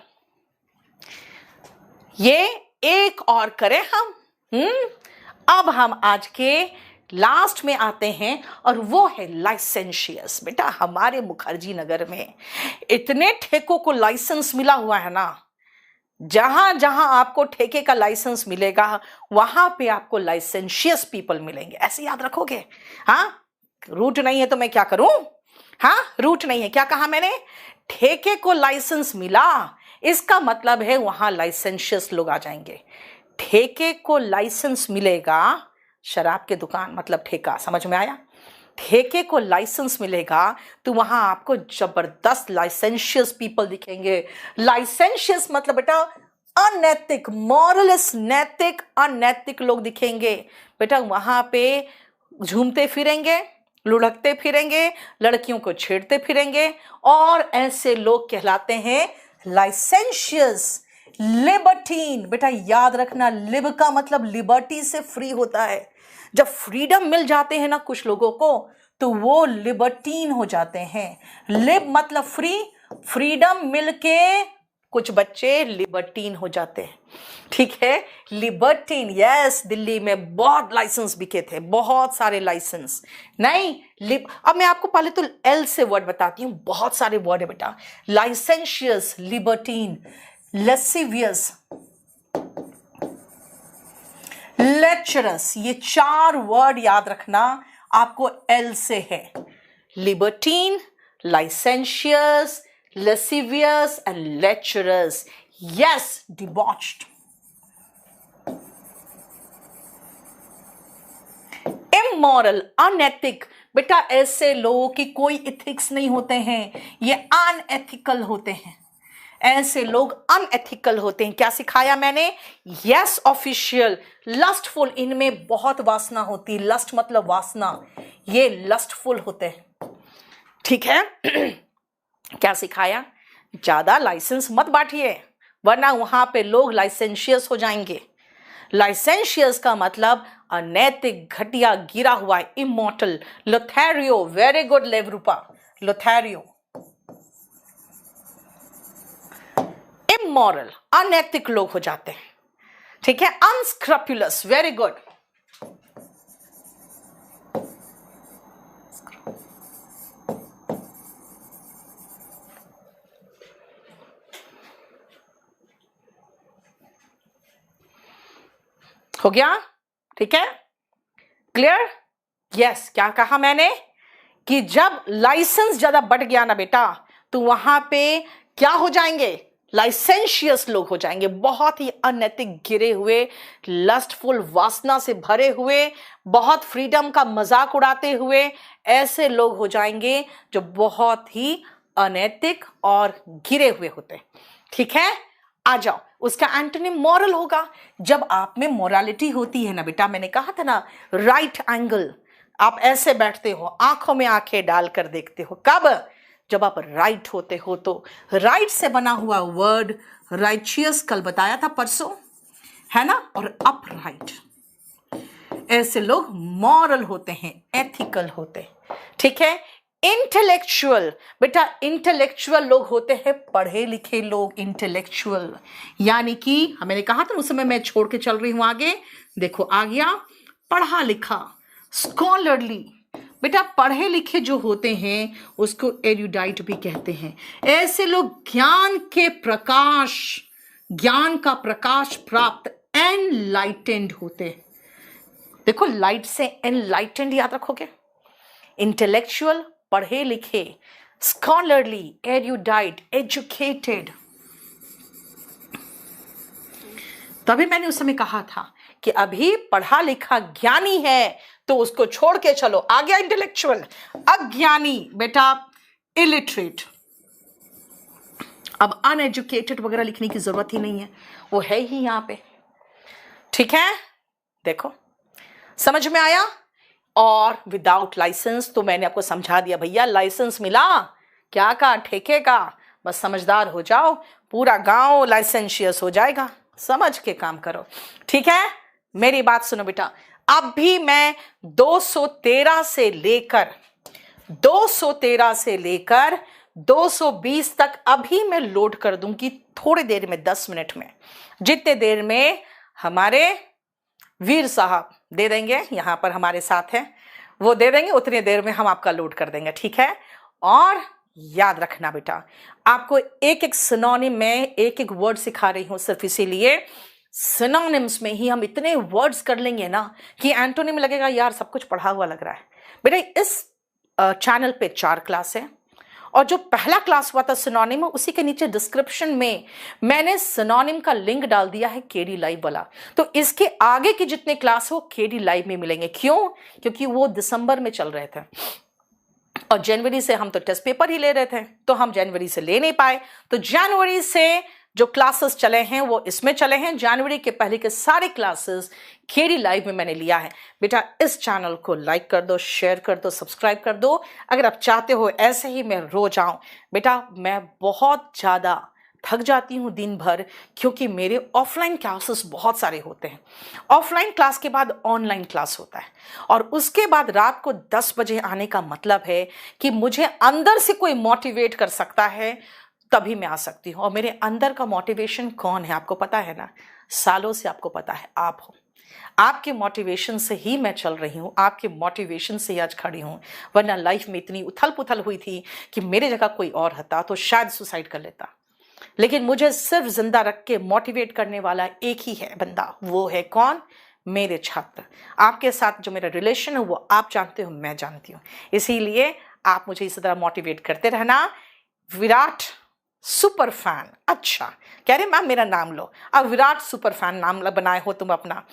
Speaker 1: ये एक और करें हम। अब हम आज के लास्ट में आते हैं और वो है लाइसेंशियस। बेटा हमारे मुखर्जी नगर में इतने ठेकों को लाइसेंस मिला हुआ है ना, जहां जहां आपको ठेके का लाइसेंस मिलेगा वहां पे आपको लाइसेंशियस पीपल मिलेंगे। ऐसे याद रखोगे। हाँ, रूट नहीं है तो मैं क्या करूं। हाँ, रूट नहीं है, क्या कहा मैंने, ठेके को लाइसेंस मिला, इसका मतलब है वहां लाइसेंशियस लोग आ जाएंगे। ठेके को लाइसेंस मिलेगा, शराब के दुकान मतलब ठेका, समझ में आया। ठेके को लाइसेंस मिलेगा तो वहां आपको जबरदस्त लाइसेंशियस पीपल दिखेंगे। लाइसेंशियस मतलब बेटा अनैतिक, मॉरलेस, नैतिक अनैतिक लोग दिखेंगे। बेटा वहां पे झूमते फिरेंगे, लुढ़कते फिरेंगे, लड़कियों को छेड़ते फिरेंगे, और ऐसे लोग कहलाते हैं लाइसेंशियस। लिबर्टीन, बेटा याद रखना, लिब का मतलब लिबर्टी से फ्री होता है। जब फ्रीडम मिल जाते हैं ना कुछ लोगों को तो वो लिबर्टीन हो जाते हैं। लिब मतलब फ्री, फ्रीडम मिलके कुछ बच्चे लिबर्टीन हो जाते हैं। ठीक है, लिबर्टीन, यस। दिल्ली में बहुत लाइसेंस बिके थे, बहुत सारे लाइसेंस। नहीं लिब, अब मैं आपको पहले तो एल से वर्ड बताती हूँ, बहुत सारे वर्ड है बेटा। लाइसेंशियस, लिबर्टीन, लेसिवियस, लेक्चरस, ये 4 वर्ड याद रखना आपको एल से है। लिबर्टीन, लाइसेंशियस, lascivious and lecherous, yes, debauched, immoral, अनैतिक। बेटा ऐसे लोगों की कोई इथिक्स नहीं होते हैं, ये अनएथिकल होते हैं। ऐसे लोग अनएथिकल होते हैं। क्या सिखाया मैंने, यस ऑफिशियल, लस्टफुल, इनमें बहुत वासना होती, लस्ट मतलब वासना, ये लस्टफुल होते हैं। ठीक है क्या सिखाया, ज्यादा लाइसेंस मत बांटिए वरना वहां पे लोग लाइसेंशियस हो जाएंगे। लाइसेंशियस का मतलब अनैतिक, घटिया, गिरा हुआ, इमोर्टल। लोथेरियो, वेरी गुड लेवरूपा, लोथेरियो। इमोरल, अनैतिक लोग हो जाते हैं। ठीक है, अनस्क्रपुलस, वेरी गुड। हो गया, ठीक है, क्लियर, यस। क्या कहा मैंने कि जब लाइसेंस ज्यादा बढ़ गया ना बेटा तो वहां पे क्या हो जाएंगे, लाइसेंशियस लोग हो जाएंगे, बहुत ही अनैतिक, गिरे हुए, लस्टफुल, वासना से भरे हुए, बहुत फ्रीडम का मजाक उड़ाते हुए ऐसे लोग हो जाएंगे जो बहुत ही अनैतिक और गिरे हुए होते हैं। ठीक है, आ जाओ, उसका एंटोनिम मॉरल होगा। जब आप में मोरालिटी होती है ना बेटा, मैंने कहा था ना, राइट एंगल, आप ऐसे बैठते हो, आंखों में आंखें डालकर देखते हो, कब, जब आप राइट होते हो। तो राइट से बना हुआ वर्ड राइचियस, कल बताया था परसों, है ना, और अपराइट, ऐसे लोग मॉरल होते हैं, एथिकल होते हैं। ठीक है, इंटेलेक्चुअल, बेटा इंटेलेक्चुअल लोग होते हैं पढ़े लिखे लोग, इंटेलेक्चुअल, यानी कि मैंने कहा था उस समय, मैं छोड़ के चल रही हूं आगे, देखो आ गया, पढ़ा लिखा, स्कॉलरली। बेटा पढ़े लिखे जो होते हैं उसको एरुडाइट भी कहते हैं। ऐसे लोग ज्ञान के प्रकाश, ज्ञान का प्रकाश प्राप्त, एनलाइटेंड होते हैं। देखो लाइट से एनलाइटेंड याद रखोगे। इंटेलेक्चुअल, पढ़े लिखे, स्कॉलरली, एरुडाइट, एजुकेटेड। तभी मैंने उस समय कहा था कि अभी पढ़ा लिखा ज्ञानी है तो उसको छोड़ के चलो, आ गया इंटेलेक्चुअल। अज्ञानी बेटा इलिटरेट, अब अनएजुकेटेड वगैरह लिखने की जरूरत ही नहीं है, वो है ही यहां पे। ठीक है, देखो समझ में आया। और विदाउट लाइसेंस तो मैंने आपको समझा दिया भैया, लाइसेंस मिला क्या का, ठेके का, बस समझदार हो जाओ, पूरा गांव लाइसेंशियस हो जाएगा, समझ के काम करो। ठीक है, मेरी बात सुनो बेटा, अब भी मैं 213 से लेकर 220 तक अभी मैं लोड कर दूंगी, थोड़ी देर में, 10 मिनट में, जितने देर में हमारे वीर साहब दे देंगे, यहाँ पर हमारे साथ हैं, वो दे देंगे, उतनी देर में हम आपका लोड कर देंगे, ठीक है। और याद रखना बेटा, आपको एक एक सिनोनिम में एक एक वर्ड सिखा रही हूं सिर्फ इसीलिए, सिनोनिम्स में ही हम इतने वर्ड्स कर लेंगे ना कि एंटोनिम लगेगा यार सब कुछ पढ़ा हुआ लग रहा है। बेटा इस चैनल पे 4 क्लास है, और जो पहला क्लास हुआ था सिनोनिम, उसी के नीचे डिस्क्रिप्शन में मैंने सिनोनिम का लिंक डाल दिया है केडी लाइव वाला। तो इसके आगे के जितने क्लास हो केडी लाइव में मिलेंगे। क्यों? क्योंकि वो दिसंबर में चल रहे थे और जनवरी से हम तो टेस्ट पेपर ही ले रहे थे, तो हम जनवरी से ले नहीं पाए। तो जनवरी से जो क्लासेस चले हैं वो इसमें चले हैं। जनवरी के पहले के सारे क्लासेस केडी लाइव में मैंने लिया है। बेटा इस चैनल को लाइक कर दो, शेयर कर दो, सब्सक्राइब कर दो अगर आप चाहते हो ऐसे ही मैं रोज आऊं। बेटा मैं बहुत ज़्यादा थक जाती हूँ दिन भर, क्योंकि मेरे ऑफलाइन क्लासेस बहुत सारे होते हैं। ऑफलाइन क्लास के बाद ऑनलाइन क्लास होता है, और उसके बाद रात को 10 बजे आने का मतलब है कि मुझे अंदर से कोई मोटिवेट कर सकता है तभी मैं आ सकती हूँ। और मेरे अंदर का मोटिवेशन कौन है आपको पता है ना, सालों से आपको पता है, आप हो। आपके मोटिवेशन से ही मैं चल रही हूँ, आपके मोटिवेशन से ही आज खड़ी हूँ, वरना लाइफ में इतनी उथल पुथल हुई थी कि मेरे जगह कोई और होता तो शायद सुसाइड कर लेता। लेकिन मुझे सिर्फ जिंदा रख के मोटिवेट करने वाला एक ही है बंदा, वो है कौन? मेरे छात्र। आपके साथ जो मेरा रिलेशन है वो आप जानते हो, मैं जानती हूँ, इसीलिए आप मुझे इसी तरह मोटिवेट करते रहना। विराट सुपर फैन, अच्छा कह रहे मैम मेरा नाम लो, अब विराट सुपर फैन नाम बनाए हो तुम अपना।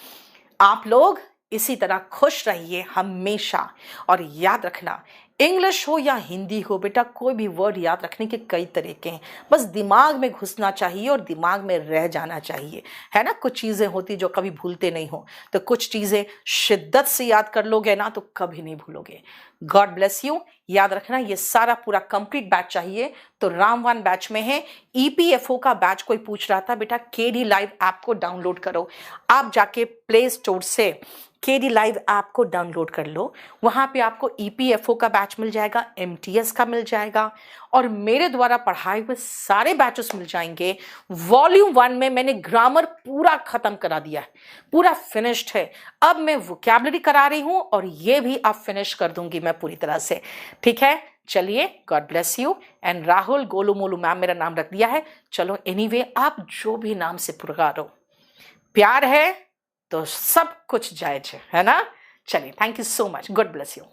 Speaker 1: आप लोग इसी तरह खुश रहिए हमेशा, और याद रखना इंग्लिश हो या हिंदी हो बेटा, कोई भी वर्ड याद रखने के कई तरीके हैं, बस दिमाग में घुसना चाहिए और दिमाग में रह जाना चाहिए, है ना। कुछ चीज़ें होती जो कभी भूलते नहीं हो, तो कुछ चीज़ें शिद्दत से याद कर लोगे ना तो कभी नहीं भूलोगे। God bless you. याद रखना ये सारा पूरा कंप्लीट बैच चाहिए तो रामवन बैच में है। ईपीएफओ का बैच कोई पूछ रहा था, बेटा केडी लाइव ऐप को डाउनलोड करो। आप जाके प्ले स्टोर से केडी लाइव ऐप को डाउनलोड कर लो, वहाँ पे आपको ईपीएफओ का बैच मिल जाएगा, एमटीएस का मिल जाएगा, और मेरे द्वारा पढ़ाए हुए सारे बैचेस मिल जाएंगे। वॉल्यूम 1 में मैंने ग्रामर पूरा खत्म करा दिया है, पूरा फिनिश्ड है। अब मैं वोकैबुलरी करा रही हूँ और ये भी अब फिनिश कर दूंगी मैं पूरी तरह से, ठीक है। चलिए God bless you. And Rahul Golu Molu ma'am मेरा नाम रख दिया है। चलो एनीवे आप जो भी नाम से पुकारो, प्यार है तो सब कुछ जायज है ना। चलिए thank you so much, God bless you.